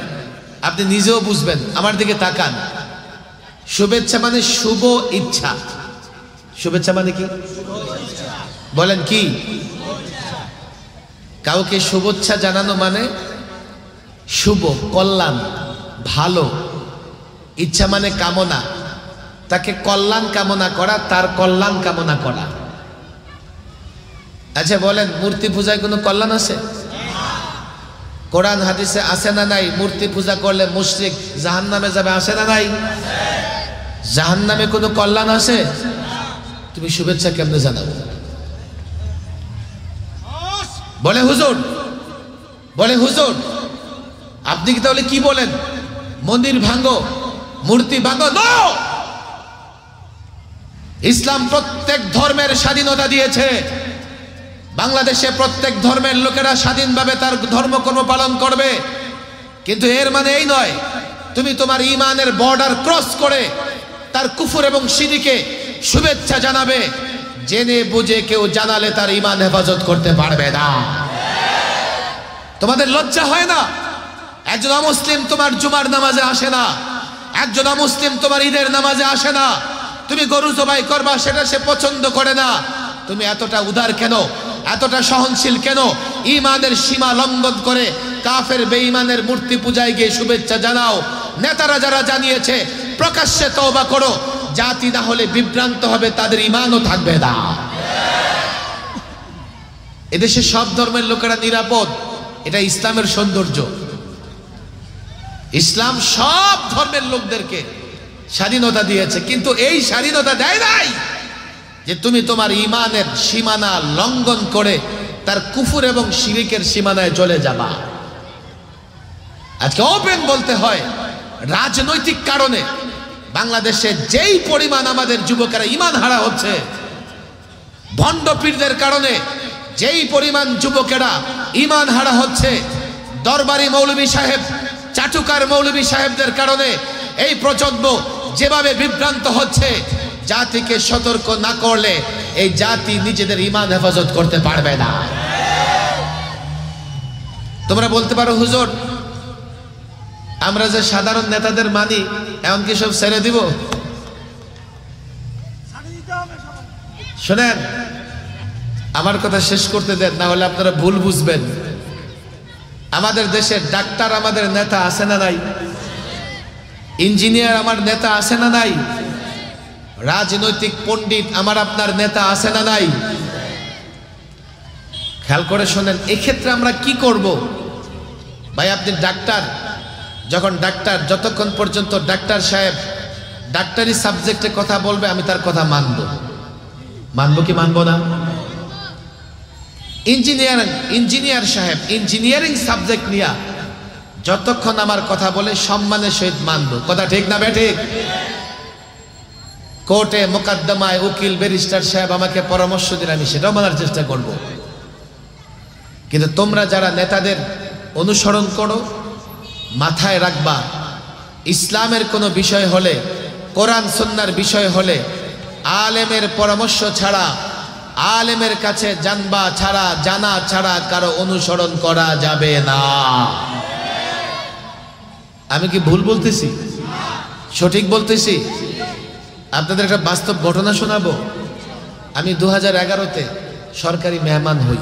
আপনি নিজেও বুঝবেন। আমার দিকে তাকান, শুভেচ্ছা মানে শুভ ইচ্ছা। শুভেচ্ছা মানে কি? বলেন কি? কাউকে শুভেচ্ছা জানানো মানে শুভ, কল্যাণ, ভালো। ইচ্ছা মানে কামনা, তাকে কল্যাণ কামনা করা, তার কল্যাণ কামনা করা। আচ্ছা বলেন, মূর্তি পূজায় কোনো কল্যাণ আছে? কোরআন হাদিসে আছে না নাই? মূর্তি পূজা করলে মুশরিক জাহান্নামে যাবে, আছে না নাই? জাহান্নামে কোনো কল্যাণ আছে? তুমি শুভেচ্ছা কেমনে জানাবো? বলে হুজুর, বলে হুজুর আপনি কি তাহলে কি বলেন? মন্দির ভাঙো, মূর্তি ভাঙো? নো! ইসলাম প্রত্যেক ধর্মের স্বাধীনতা দিয়েছে। বাংলাদেশে প্রত্যেক ধর্মের লোকেরা স্বাধীনভাবে তার ধর্মকর্ম পালন করবে, কিন্তু এর মানে এই নয় তুমি তোমার ঈমানের বর্ডার ক্রস করে তার কুফর এবং শিরকে শুভেচ্ছা জানাবে। জেনে বুঝে কেউ জানালে তার ঈমান হেফাজত করতে পারবে না। তোমাদের লজ্জা হয় না? একজন অমুসলিম তোমার জুমার নামাজে আসে না, একজন অমুসলিম তোমার ঈদের নামাজে আসে না, তুমি গরু জবাই করবা সেটা সে পছন্দ করে না। তুমি এতটা উদার কেন, এতটা সহনশীল কেন? ঈমানের সীমা লঙ্ঘন করে কাফের বেঈমানের মূর্তি পূজায় গিয়ে শুভেচ্ছা জানাও। নেতারা যারা জানিয়েছে প্রকাশ্যে তওবা করো, জাতি না হলে বিভ্রান্ত হবে, তাদের ঈমানও থাকবে না। এদেশে সব ধর্মের লোকেরা নিরাপদ, এটা ইসলামের সৌন্দর্য। ইসলাম সব ধর্মের লোকদেরকে স্বাধীনতা দিয়েছে, কিন্তু এই স্বাধীনতা দেয় নাই যে তুমি তোমার ঈমানের সীমানা লঙ্ঘন করে তার কুফর এবং শিরকের সীমানায় চলে যাবা। আজকে ওপেন বলতে হয়, রাজনৈতিক কারণে বাংলাদেশে যেই পরিমাণ আমাদের যুবকেরা ঈমান হারা হচ্ছে, ভণ্ড পীরদের কারণে যেই পরিমাণ যুবকেরা ঈমান হারা হচ্ছে, দরবারি মৌলভী সাহেব, চাটুকার মৌলভী সাহেবদের কারণে এই প্রজন্ম যেভাবে বিভ্রান্ত হচ্ছে, জাতিকে সতর্ক না করলে এই জাতি নিজেদের ঈমান হেফাজত করতে পারবে না। তোমরা বলতে পারো, হুজুর আমরা যে সাধারণ নেতাদের মানি এমনকি সব ছেড়ে দিব? শোনেন, আমার কথা শেষ করতে দেন, না হলে আপনারা ভুল বুঝবেন। আমাদের দেশের ডাক্তার আমাদের নেতা আছে না নাই? ইঞ্জিনিয়ার আমার নেতা আছে না নাই? রাজনৈতিক পণ্ডিত আমার আপনার নেতা আছে না নাই? খেয়াল করে শোনেন, এক্ষেত্রে আমরা কি করব? ভাই আপনি ডাক্তার, যখন ডাক্তার, যতক্ষণ পর্যন্ত ডাক্তার সাহেব ডাক্তারি সাবজেক্টে কথা বলবে আমি তার কথা মানব। মানবো কি মানবো না? ইঞ্জিনিয়ার সাহেব ইঞ্জিনিয়ারিং সাবজেক্ট নিয়ে যতক্ষণ আমার কথা বলে সম্মানের সহিত মানব। কথা ঠিক না বেঠিক? কোর্টে মোকদ্দমায় উকিল ব্যারিস্টার সাহেব আমাকে পরামর্শ দিলে আমি সেটাও মানার চেষ্টা করব। কিন্তু তোমরা যারা নেতাদের অনুসরণ করো, মাথায় রাখবা, ইসলামের কোনো বিষয় হলে, কোরআন সুন্নাহর বিষয় হলে আলেমের পরামর্শ ছাড়া, আলেমের কাছে জানবা ছাড়া, জানা ছাড়া কারো অনুসরণ করা যাবে না। আমি কি ভুল বলতেছি? সঠিক বলতেছি? আপনাদের একটা বাস্তব ঘটনা শোনাবো। আমি 2011-তে সরকারি মেহমান হই,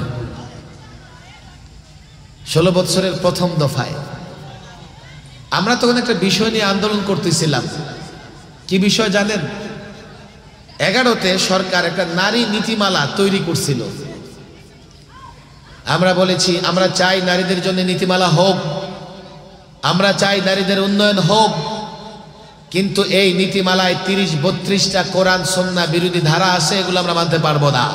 16 বছরের প্রথম দফায়। আমরা তখন একটা বিষয় নিয়ে আন্দোলন করতেছিলাম। কি বিষয় জানেন? 11-তে সরকার একটা নারী নীতিমালা তৈরি করছিল। আমরা বলেছি আমরা চাই নারীদের জন্য নীতিমালা হোক, আমরা চাই নারীদের উন্নয়ন হোক, কিন্তু এই নীতিমালায় 30-32টা কোরআন সুন্নাহ বিরোধী ধারা আছে, এগুলো আমরা মানতে পারবো না।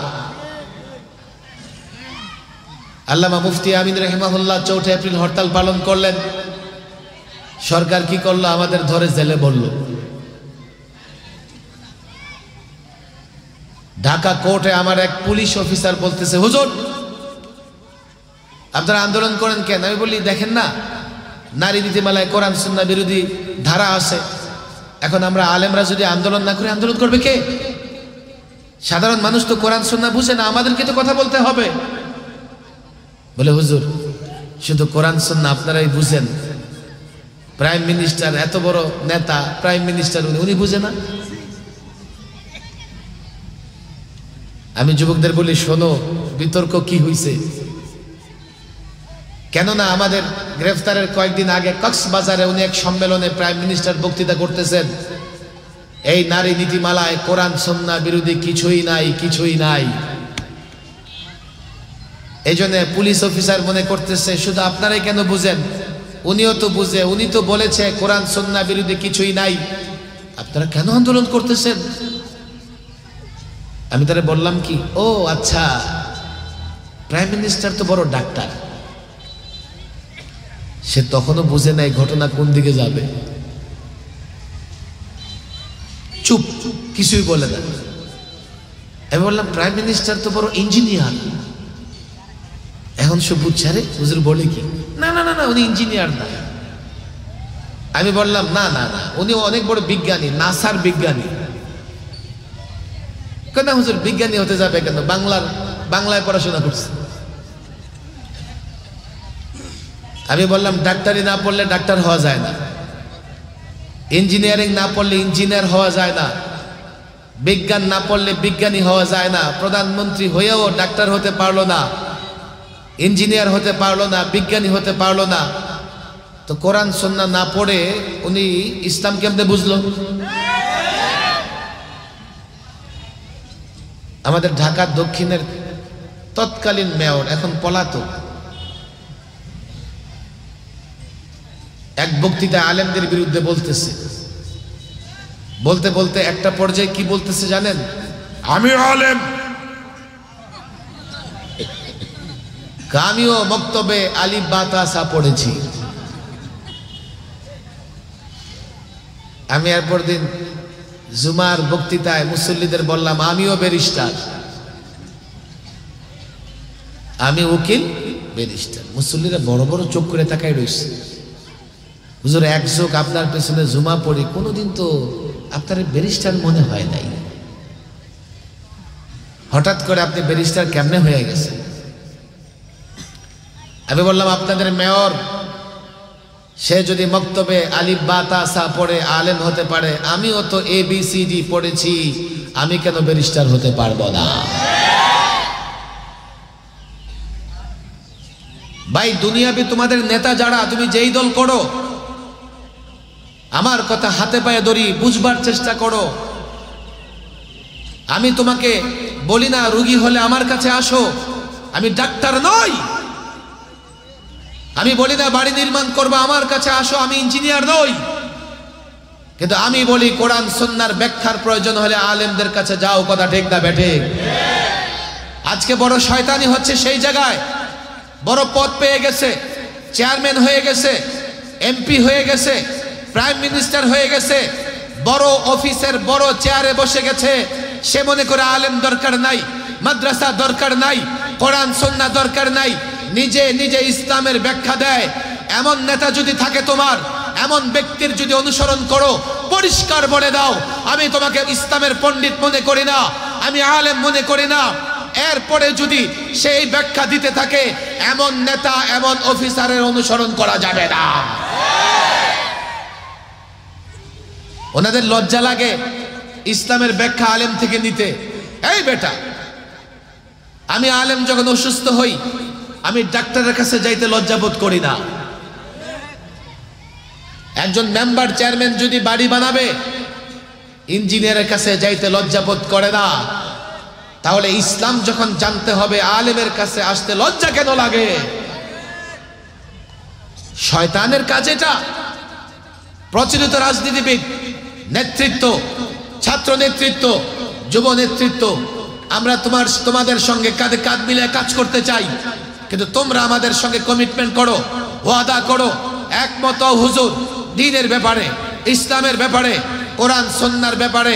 আল্লামা মুফতি আমিন রাহিমাহুল্লাহ 4 এপ্রিল হরতাল পালন করলেন। সরকার কি করলো? আমাদের ধরে জেলে বলল। ঢাকা কোর্টে আমার এক পুলিশ অফিসার বলতেছে, হুজুর আপনারা আন্দোলন করেন কেন? আমি বলি, দেখেন না, নারী নীতিমালায় কোরআন সুন্নাহ বিরোধী ধারা আছে। এখন আমরা আলেমরা যদি আন্দোলন না করি, আন্দোলন করবে কে? সাধারণ মানুষ তো কোরআন সুন্নাহ বুঝে না, আমাদেরকে তো কথা বলতে হবে। বলে, হুজুর শুধু কোরআন সুন্নাহ আপনারাই বুঝেন, প্রাইম মিনিস্টার, এত বড় নেতা, প্রাইম মিনিস্টার, উনি বুঝে না? আমি যুবকদের বলি, শোনো, বিতর্ক কি হইছে। কেননা আমাদের গ্রেফতারের কয়েকদিন আগে কক্সবাজারে উনি এক সম্মেলনে প্রাইম মিনিস্টার বক্তৃতা করতেছেন, এই নারী নীতিমালায় কোরআন সুন্নাহ বিরোধী কিছুই নাই, কিছুই নাই। এই জন্য পুলিশ অফিসার মনে করতেছে শুধু আপনারাই কেন বুঝেন, উনিও তো বুঝে, উনি তো বলেছে কোরআন সুন্নাহ বিরোধী কিছুই নাই, আপনারা কেন আন্দোলন করতেছেন? আমি তারা বললাম কি, ও আচ্ছা, প্রাইম মিনিস্টার তো বড় ডাক্তার, সে তখনও বুঝে নাই ঘটনা কোন দিকে যাবে, চুপ, কিছুই বলে না। আমি বললাম প্রাইম মিনিস্টার তো বড় ইঞ্জিনিয়ার। এখন সে বুঝছে, আরে হুজুর বলে কি, না না না না উনি ইঞ্জিনিয়ার না। আমি বললাম না না না উনি অনেক বড় বিজ্ঞানী, নাসার বিজ্ঞানী। কেন হুজুর বিজ্ঞানী হতে যাবে কেন, বাংলায় পড়াশোনা করছে। আমি বললাম ডাক্তারি না পড়লে ডাক্তার হওয়া যায় না, ইঞ্জিনিয়ারিং না পড়লে ইঞ্জিনিয়ার হওয়া যায় না, বিজ্ঞান না পড়লে বিজ্ঞানী হওয়া যায় না। প্রধানমন্ত্রী হয়েও ডাক্তার হতে পারলো না, ইঞ্জিনিয়ার হতে পারলো না, বিজ্ঞানী হতে পারলো না। তো কোরআন সুন্নাহ না পড়ে উনি ইসলাম কেমনে বুঝলো? আমাদের ঢাকা দক্ষিণের তৎকালীন মেয়র, এখন পলাতক, এক বক্তৃতায় আলেমদের বিরুদ্ধে বলতেছে, বলতে বলতে একটা পর্যায়ে কি বলতেছে জানেন? আমি আলেম, আমিও মক্তবে আলিফ বা তা সা পড়েছি। আমি এরপর দিন জুমার বক্তৃতায় মুসল্লিদের বললাম আমিও ব্যারিস্টার, আমি উকিল ব্যারিস্টার। মুসল্লিরা বড় বড় চোখ করে তাকাই রয়েছে। হুজুর এক চোখ আপনার পেছনে জুমা পড়ি, কোনোদিন তো আপনার ব্যারিস্টার মনে হয় নাই, হঠাৎ করে আপনি ব্যারিস্টার কেমনে হয়ে গেছে? আমি বললাম আপনাদের মেয়র সে যদি মক্তবে আলিফ বা তা সা পড়ে আলেম হতে পারে, আমিও তো ABCD পড়েছি, আমি কেন ব্যারিস্টার হতে পারবো না? ভাই দুনিয়াবি তোমাদের নেতা যারা, তুমি যেই দল করো, আমার কথা হাতে পায়ে ধরি, বুঝবার চেষ্টা করো। আমি তোমাকে বলি না রোগী হলে আমার কাছে আসো, আমি ডাক্তার নই। আমি বলি না বাড়ি নির্মাণ করবো, আমার কাছে আসো, আমি ইঞ্জিনিয়ার নই। কিন্তু আমি বলি কোরআন সুন্নাহর ব্যাখ্যার প্রয়োজন হলে আলেমদের কাছে যাও। কথা ঠিক না বেঠিক? আজকে বড় শয়তানি হচ্ছে সেই জায়গায়, বড় পদ পেয়ে গেছে, চেয়ারম্যান হয়ে গেছে, MP হয়ে গেছে, প্রাইম মিনিস্টার হয়ে গেছে, বড় অফিসের বড় চেয়ারে বসে গেছে। সে মনে করে আলেম দরকার নাই, মাদ্রাসা দরকার নাই, কোরআন সুন্নাহ দরকার নাই, নিজে নিজে ইসলামের ব্যাখ্যা দেয়। এমন নেতা যদি থাকে তোমার, এমন ব্যক্তির যদি অনুসরণ করো, পরিষ্কার বলে দাও আমি তোমাকে ইসলামের পণ্ডিত মনে করি না, আমি আলেম মনে করি না। এরপরে যদি সেই ব্যাখ্যা দিতে থাকে, এমন নেতা এমন অফিসারের অনুসরণ করা যাবে না। ওনাদের লজ্জা লাগে ইসলামের ব্যাখ্যা আলেম থেকে নিতে। এই বেটা, আমি আলেম যখন অসুস্থ হই, আমি ডাক্তারের কাছে যাইতে লজ্জাবোধ করি না। একজন মেম্বার চেয়ারম্যান যদি বাড়ি বানাবে, ইঞ্জিনিয়ারের কাছে যাইতে লজ্জাবোধ করে না। তাহলে ইসলাম যখন জানতে হবে, আলেমের কাছে আসতে লজ্জা কেন লাগে? শয়তানের কাজ এটা। প্রচলিত রাজনীতিবিদ, নেতৃত্ব, ছাত্র নেতৃত্ব, যুব নেতৃত্ব, আমরা তোমাদের সঙ্গে কাঁধে কাঁধ মিলে কাজ করতে চাই, কিন্তু তোমরা আমাদের সঙ্গে কমিটমেন্ট করো, ওয়াদা করো, একমত হুজুর দ্বীনের ব্যাপারে, ইসলামের ব্যাপারে, কোরআন সুন্নাহর ব্যাপারে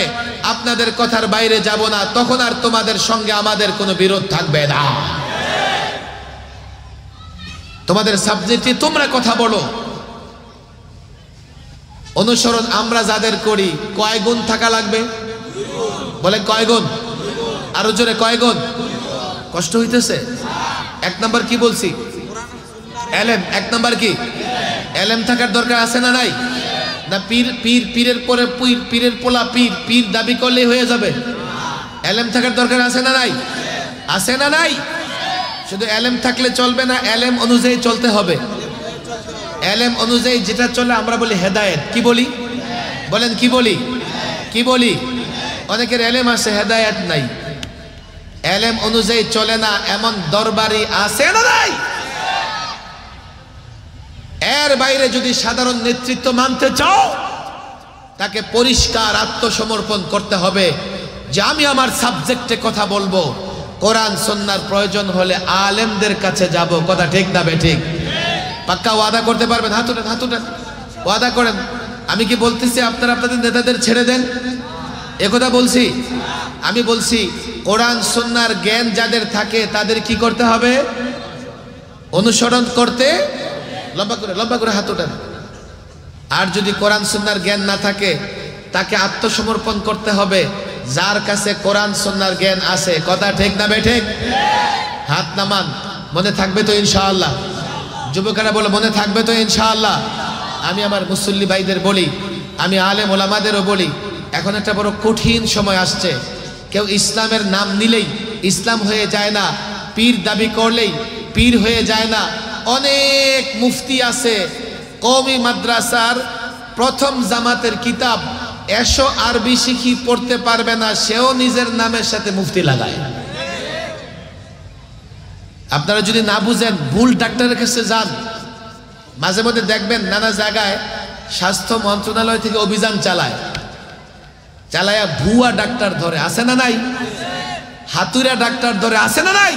আপনাদের কথার বাইরে যাব না। তখন আর তোমাদের সঙ্গে আমাদের কোনো বিরোধ থাকবে না। তোমাদের সাবজেক্টে তোমরা কথা বলো। অনুসরণ আমরা যাদের করি, কয় গুণ থাকা লাগবে? বলে কয় গুণ? আরো জোরে কয় গুণ? কষ্ট হইতেছে? এক নাম্বার কি বলছি? এলেম। এক নাম্বার কি? এলেম থাকার দরকার আছে না নাই? না পীরের পরে পীরের পোলা পীর দাবি করলে হয়ে যাবে? এলেম থাকার দরকার আছে না নাই? আছে না নাই? শুধু এলেম থাকলে চলবে না, এলেম অনুযায়ী চলতে হবে। এলেম অনুযায়ী যেটা চলে আমরা বলি হেদায়েত। কি বলি? বলেন কি বলি? কি বলি? অনেকের এলেম আছে, হেদায়েত নাই। এলেম অনুযায়ী চলে না এমন দরবারি আছে না নাই? এর বাইরে যদি সাধারণ নেতৃত্ব মানতে চাও, তাকে পরিষ্কার আত্মসমর্পণ করতে হবে যে আমি আমার সাবজেক্টে কথা বলবো, কোরআন সুন্নাহর প্রয়োজন হলে আলেমদের কাছে যাব। কথা ঠিক না বেঠিক? পাক্কা ওয়াদা করতে পারবেন? হাত উঠান, হাত উঠান, ওয়াদা করেন। আমি কি বলতেছি আপনারা আপনাদের নেতাদের ছেড়ে দেন? একথা বলছি? আমি বলছি কোরআন সুন্নাহর জ্ঞান যাদের থাকে তাদের কি করতে হবে? অনুসরণ করতে। লম্বা করে হাত উঠান। আর যদি কোরআন সুন্নাহর জ্ঞান না থাকে তাকে আত্মসমর্পণ করতে হবে যার কাছে কোরআন সুন্নাহর জ্ঞান আছে। কথা ঠিক না বেঠিক? হাত নামান। মনে থাকবে তো ইনশাআল্লাহ? যুবকেরা বলে মনে থাকবে তো ইনশাআল্লাহ? আমি আমার মুসল্লি ভাইদের বলি, আমি আলেম ওলামাদেরও বলি, এখন একটা বড় কঠিন সময় আসছে। কেউ ইসলামের নাম নিলেই ইসলাম হয়ে যায় না, পীর দাবি করলেই পীর হয়ে যায় না। অনেক মুফতি আছে কওমি মাদ্রাসার প্রথম জামাতের কিতাব 100 আরবি শিখি পড়তে পারবে না, সেও নিজের নামের সাথে মুফতি লাগায়। আপনারা যদি না বুঝেন ভুল ডাক্তারের কাছে যান। মাঝে মধ্যে দেখবেন নানা জায়গায় স্বাস্থ্য মন্ত্রণালয় থেকে অভিযান চালায়া ভুয়া ডাক্তার ধরে, আছে না নাই? হাতুড়া ডাক্তার ধরে, আছে না নাই?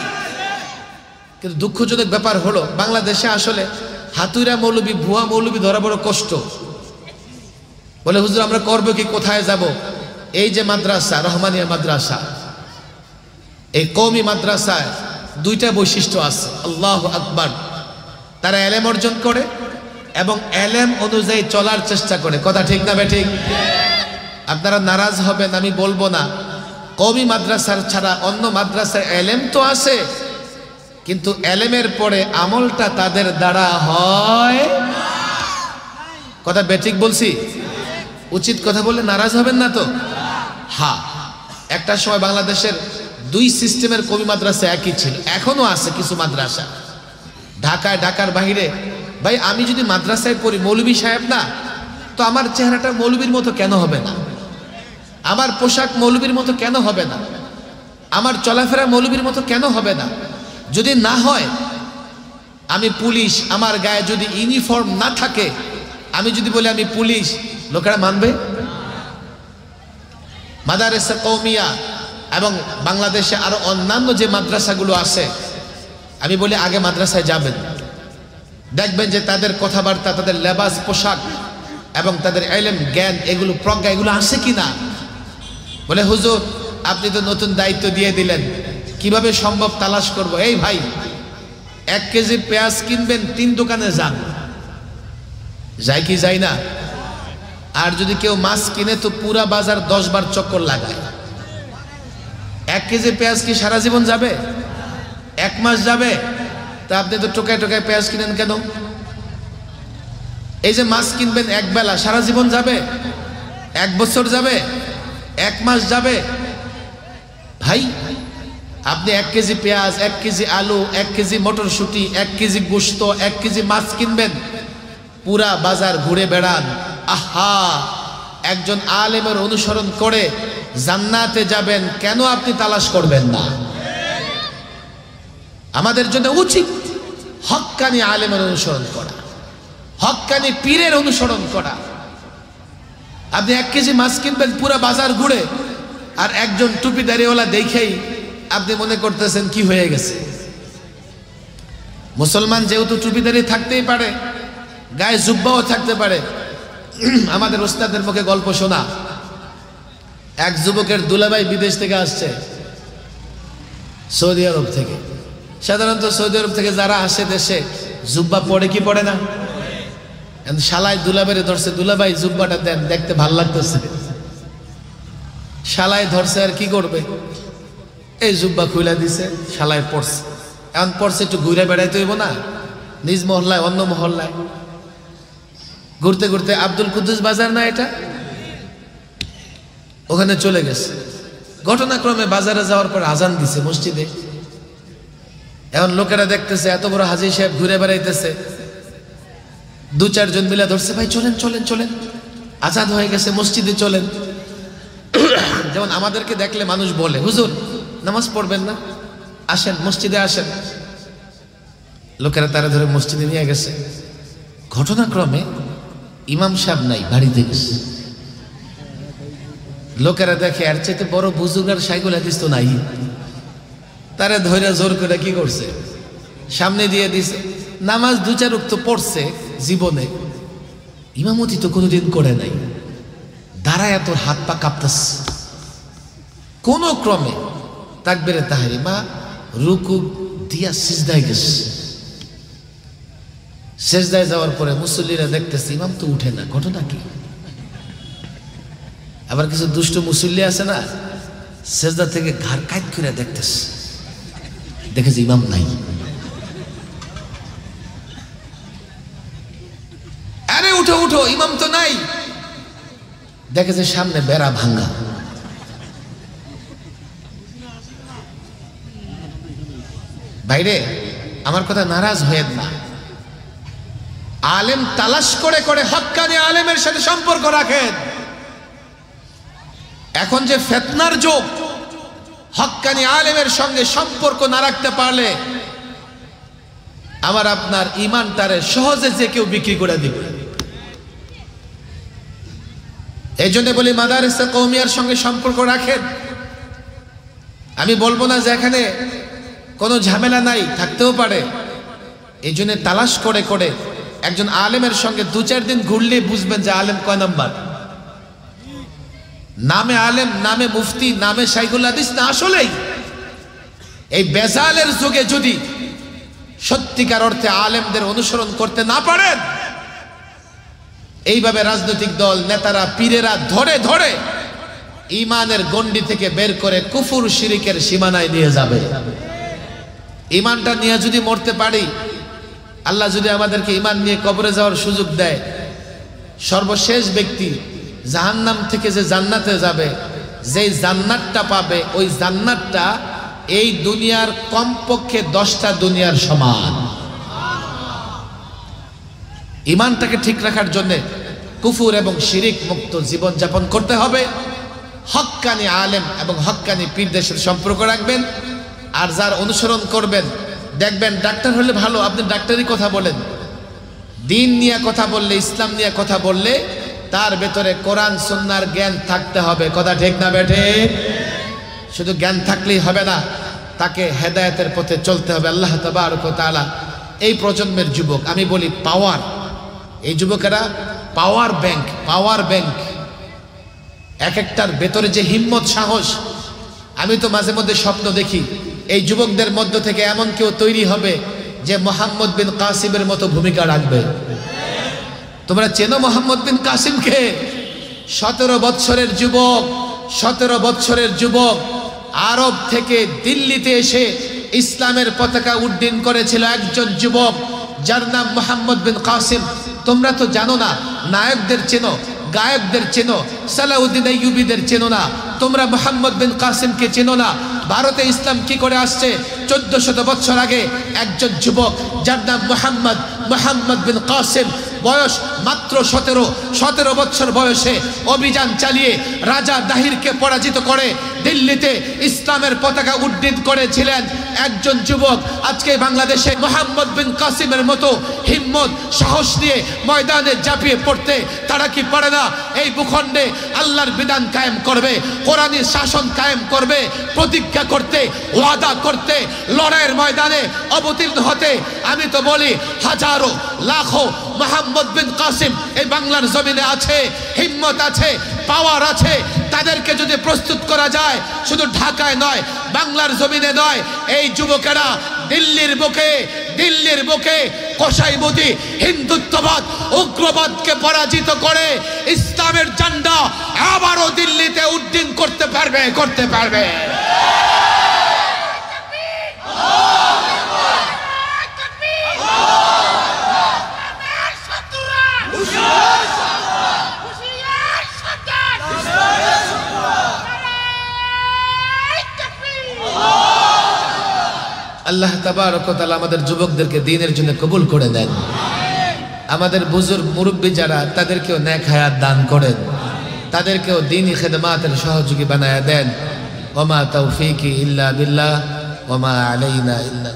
কিন্তু দুঃখজনক ব্যাপার হলো বাংলাদেশে আসলে হাতুড়া মৌলবী, ভুয়া মৌলবী ধরা বড় কষ্ট। বলে হুজুর আমরা করবো কি, কোথায় যাব? এই যে মাদ্রাসা, রহমানিয়া মাদ্রাসা, এই কওমি মাদ্রাসায় দুইটা বৈশিষ্ট্য আছে। আল্লাহু আকবার। তারা এলেম অর্জন করে এবং এলেম অনুযায়ী চলার চেষ্টা করে। কথা ঠিক না বেঠিক? আপনারা নারাজ হবেন, আমি বলবো না। কওমি মাদ্রাসার ছাড়া অন্য মাদ্রাসার এলেম তো আছে, কিন্তু এলেমের পরে আমলটা তাদের দ্বারা হয়। কথা বেঠিক বলছি? উচিত কথা বললে নারাজ হবেন না তো? হ্যাঁ, একটা সময় বাংলাদেশের দুই সিস্টেমের কওমি মাদ্রাসা একই ছিল, এখনো আছে কিছু মাদ্রাসা। ঢাকায়, ঢাকার বাহিরে। ভাই আমি যদি মাদ্রাসায় পড়ি, মৌলবী সাহেব না, তো আমার চেহারাটা মৌলবীর মতো কেন হবে না? আমার পোশাক মৌলবীর মতো কেন হবে না? আমার চলাফেরা মৌলবীর মতো কেন হবে না? যদি না হয়, আমি পুলিশ, আমার গায়ে যদি ইউনিফর্ম না থাকে, আমি যদি বলি আমি পুলিশ, লোকেরা মানবে? মাদারেসা কওমিয়া এবং বাংলাদেশে আরো অন্যান্য যে মাদ্রাসাগুলো আছে, আমি বলি আগে মাদ্রাসায় যাবেন, দেখবেন যে তাদের কথাবার্তা, তাদের লেবাস, পোশাক এবং তাদের ইলম, জ্ঞান, এগুলো প্রজ্ঞা, এগুলো আছে কিনা। বলে হুজুর আপনি তো নতুন দায়িত্ব দিয়ে দিলেন, কিভাবে সম্ভব তালাশ করব? এই ভাই 1 কেজি পেঁয়াজ কিনবেন, 3 দোকানে যান, যায় কি যায় না? আর যদি কেউ মাছ কিনে তো পুরা বাজার 10 বার চক্কর লাগায়। 1 কেজি পেঁয়াজ কি সারা জীবন যাবে? 1 মাস যাবে? তা আপনি তো টোকায় টোকায় পেঁয়াজ কিনেন কেন? এই যে মাছ কিনবেন এক বেলা, সারা জীবন যাবে? 1 বছর যাবে? 1 মাস যাবে? ভাই আপনি 1 কেজি পেঁয়াজ, 1 কেজি আলু, 1 কেজি মটরশুঁটি, 1 কেজি গোশত, 1 কেজি মাছ কিনবেন, পুরা বাজার ঘুরে বেড়ান। আহা, একজন আলেমের অনুসরণ করে জান্নাতে যাবেন, কেন আপনি তালাশ করবেন না? আমাদের জন্য উচিত হক্কানি আলেমের অনুসরণ করা, হক্কানি পীরের অনুসরণ করা। আপনি 1 কেজি মাছ কিনবেন পুরা বাজার ঘুরে, আর একজন টুপি দাড়িওয়ালা দেখেই আপনি মনে করতেছেন কি হয়ে গেছে। মুসলমান যেহেতু টুপি দাড়ি থাকতেই পারে, গায়ে জুব্বাও থাকতে পারে। আমাদের ওস্তাদের মুখে গল্প শোনা, এক যুবকের দুলাভাই বিদেশ থেকে আসছে, সৌদি আরব থেকে। সাধারণত সৌদি আরব থেকে যারা আসে দেশে জুব্বা পরে কি পড়ে না? শালায় দুলাভাইরে ধরছে, দুলাভাই জুব্বাটা দেন, দেখতে ভাল লাগতেছে। শালায় ধরছে, আর কি করবে, এই জুব্বা খুইলা দিছে, শালায় পড়ছে। এখন পড়ছে, একটু ঘুরে বেড়াইতে হইব না, নিজ মহল্লায় অন্য মহল্লায় ঘুরতে ঘুরতে। আব্দুল কুদ্দুস বাজার না এটা, ওখানে চলে গেছে। ঘটনাক্রমে বাজারে যাওয়ার পর আজান দিছে মসজিদে। এখন লোকেরা দেখতেছে এত বড় হাজী সাহেব ঘুরে বেড়াইতেছে, 2-4 জন মিলে ধরছে, ভাই চলেন চলেন চলেন, আজান হয়ে গেছে, মসজিদে চলেন। যেমন আমাদেরকে দেখলে মানুষ বলে, হুজুর নামাজ পড়বেন না, আসেন মসজিদে আসেন। লোকেরা তারা ধরে মসজিদে নিয়ে গেছে। ঘটনাক্রমে ইমাম সাহেব নাই, বাড়িতে গেছে। লোকেরা দেখে এর চাইতে বড় বুজুর্গ আর শাইখুল হাদিস তো নাই। তারা ধৈর্য জোর করে কি করছে, সামনে দিয়ে দিছে। নামাজ 2-4 ওয়াক্ত পড়ছে জীবনে, ইমামতি তো কোনোদিন করে নাই, দাঁড়ায় তোর হাত পা কাঁপতেছে, কোন ক্রমে তাকবীরে তাহরিমা রুকু দিয়া সিজদায় গেছে। সিজদায় যাওয়ার পরে মুসল্লিরা দেখতেছে ইমাম তো উঠে না, ঘটনা কি? আবার কিছু দুষ্ট মুসল্লি আছে না, সিজদা থেকে ঘাড় কাইত করে দেখতেছে, দেখেছে ইমাম নাই। আরে উঠো উঠো, ইমাম তো নাই। দেখেছে সামনে বেড়া ভাঙ্গা। ভাইরে আমার কথা নারাজ হয়েন না, আলেম তালাশ করে করে হক্কানি আলেমের সাথে সম্পর্ক রাখেন। এখন যে ফিতনার যুগ, হক্কানি আলেমের সঙ্গে সম্পর্ক না রাখতে পারলে আমার আপনার ঈমানটারে সহজে যে কেউ বিক্রি করে দিবে। এই জন্য বলি মাদারিসে কওমিয়ার সঙ্গে সম্পর্ক রাখেন। আমি বলবো না যে এখানে কোনো ঝামেলা নাই, থাকতেও পারে। এই জন্য তালাশ করে করে একজন আলেমের সঙ্গে 2-4 দিন ঘুরলে বুঝবেন যে আলেম কয় নাম্বার। নামে আলেম, নামে মুফতি, নামে শাইখুল হাদিস না, আসলেই এই বেজালের যুগে যদি সত্যিকার অর্থে আলেমদের অনুসরণ করতে না পারেন, এইভাবে রাজনৈতিক দল নেতারা পীরেরা ধরে ধরে ঈমানের গণ্ডি থেকে বের করে কুফর শিরিকের সীমানায় নিয়ে যাবে। ঈমানটা নিয়ে যদি মরতে পারি, আল্লাহ যদি আমাদেরকে ঈমান নিয়ে কবরে যাওয়ার সুযোগ দেয়, সর্বশেষ ব্যক্তি জাহান্নাম থেকে যে জান্নাতে যাবে, যেই জান্নাতটা পাবে, ওই জান্নাতটা এই দুনিয়ার কমপক্ষে 10টা দুনিয়ার সমান। ঈমানটাকে ঠিক রাখার জন্য কুফর এবং শিরিক মুক্ত জীবন যাপন করতে হবে। হক্কানি আলেম এবং হক্কানি পীরদের সাথে সম্পর্ক রাখবেন। আর যার অনুসরণ করবেন, দেখবেন ডাক্তার হলে ভালো, আপনি ডাক্তারি কথা বলেন, দিন নিয়ে কথা বললে, ইসলাম নিয়ে কথা বললে তার ভেতরে কোরআন সুন্নাহর জ্ঞান থাকতে হবে। কথা ঠিক না বেঠে? শুধু জ্ঞান থাকলেই হবে না, তাকে হেদায়েতের পথে চলতে হবে। আল্লাহ তাবারক ওয়া তাআলা এই প্রজন্মের যুবক, আমি বলি পাওয়ার, এই যুবকেরা পাওয়ার ব্যাংক, পাওয়ার ব্যাংক। এক একটার ভেতরে যে হিম্মত সাহস, আমি তো মাঝে মধ্যে স্বপ্ন দেখি এই যুবকদের মধ্য থেকে এমন কেউ তৈরি হবে যে মোহাম্মদ বিন কাসিমের মতো ভূমিকা রাখবে। তোমরা চেনো মোহাম্মদ বিন কাসিমকে? 17 বৎসরের যুবক, 17 বৎসরের যুবক আরব থেকে দিল্লিতে এসে ইসলামের পতাকা উড্ডীন করেছিল একজন যুবক, যার নাম মোহাম্মদ বিন কাসিম। তোমরা তো জানো না, নায়কদের চেনো, গায়কদের চেনো, সালাউদ্দিন আইয়ুবীদের চেনো না, তোমরা মোহাম্মদ বিন কাসিমকে চেনো না। ভারতে ইসলাম কি করে আসছে? 1400 বছর আগে একজন যুবক, যার নাম মোহাম্মদ বিন কাসিম, বয়স মাত্র 17 বছর বয়সে অভিযান চালিয়ে রাজা দাহিরকে পরাজিত করে দিল্লিতে ইসলামের পতাকা উড্ডীন করেছিলেন একজন যুবক। আজকে বাংলাদেশে মোহাম্মদ বিন কাসিমের মতো হিম্মত সাহস নিয়ে ময়দানে ঝাঁপিয়ে পড়তে তারা কি পারে না? এই ভূখণ্ডে আল্লাহর বিধান কায়েম করবে, কোরআনী শাসন কায়েম করবে, প্রতিজ্ঞা করতে, ওয়াদা করতে, লড়াইয়ের ময়দানে অবতীর্ণ হতে। আমি তো বলি হাজারো লাখো মোহাম্মদ বিন কাসিম এই বাংলার জমিনে আছে, হিম্মত আছে, পাওয়ার আছে। তাদেরকে যদি প্রস্তুত করা যায়, শুধু ঢাকায় নয়, বাংলার জমিনে নয়, এই যুবকেরা দিল্লির বুকে কসাইবুদি হিন্দুত্ববাদ, উগ্রবাদকে পরাজিত করে ইসলামের ঝান্ডা আবারও দিল্লিতে উড্ডীন করতে পারবে। আল্লাহ তাবারক ওয়া তাআলা আমাদের যুবকদেরকে দ্বীনের জন্য কবুল করে দেন। আমাদের বুজুর্গ মুরব্বী যারা, তাদেরকেও নেক হায়াত দান করেন, তাদেরকেও দ্বীনি খিদমাতের সহযোগী বানায়া দেন। ওয়া মা তাওফীকি ইল্লা বিল্লাহ ওয়া মা আলাইনা ইল্লা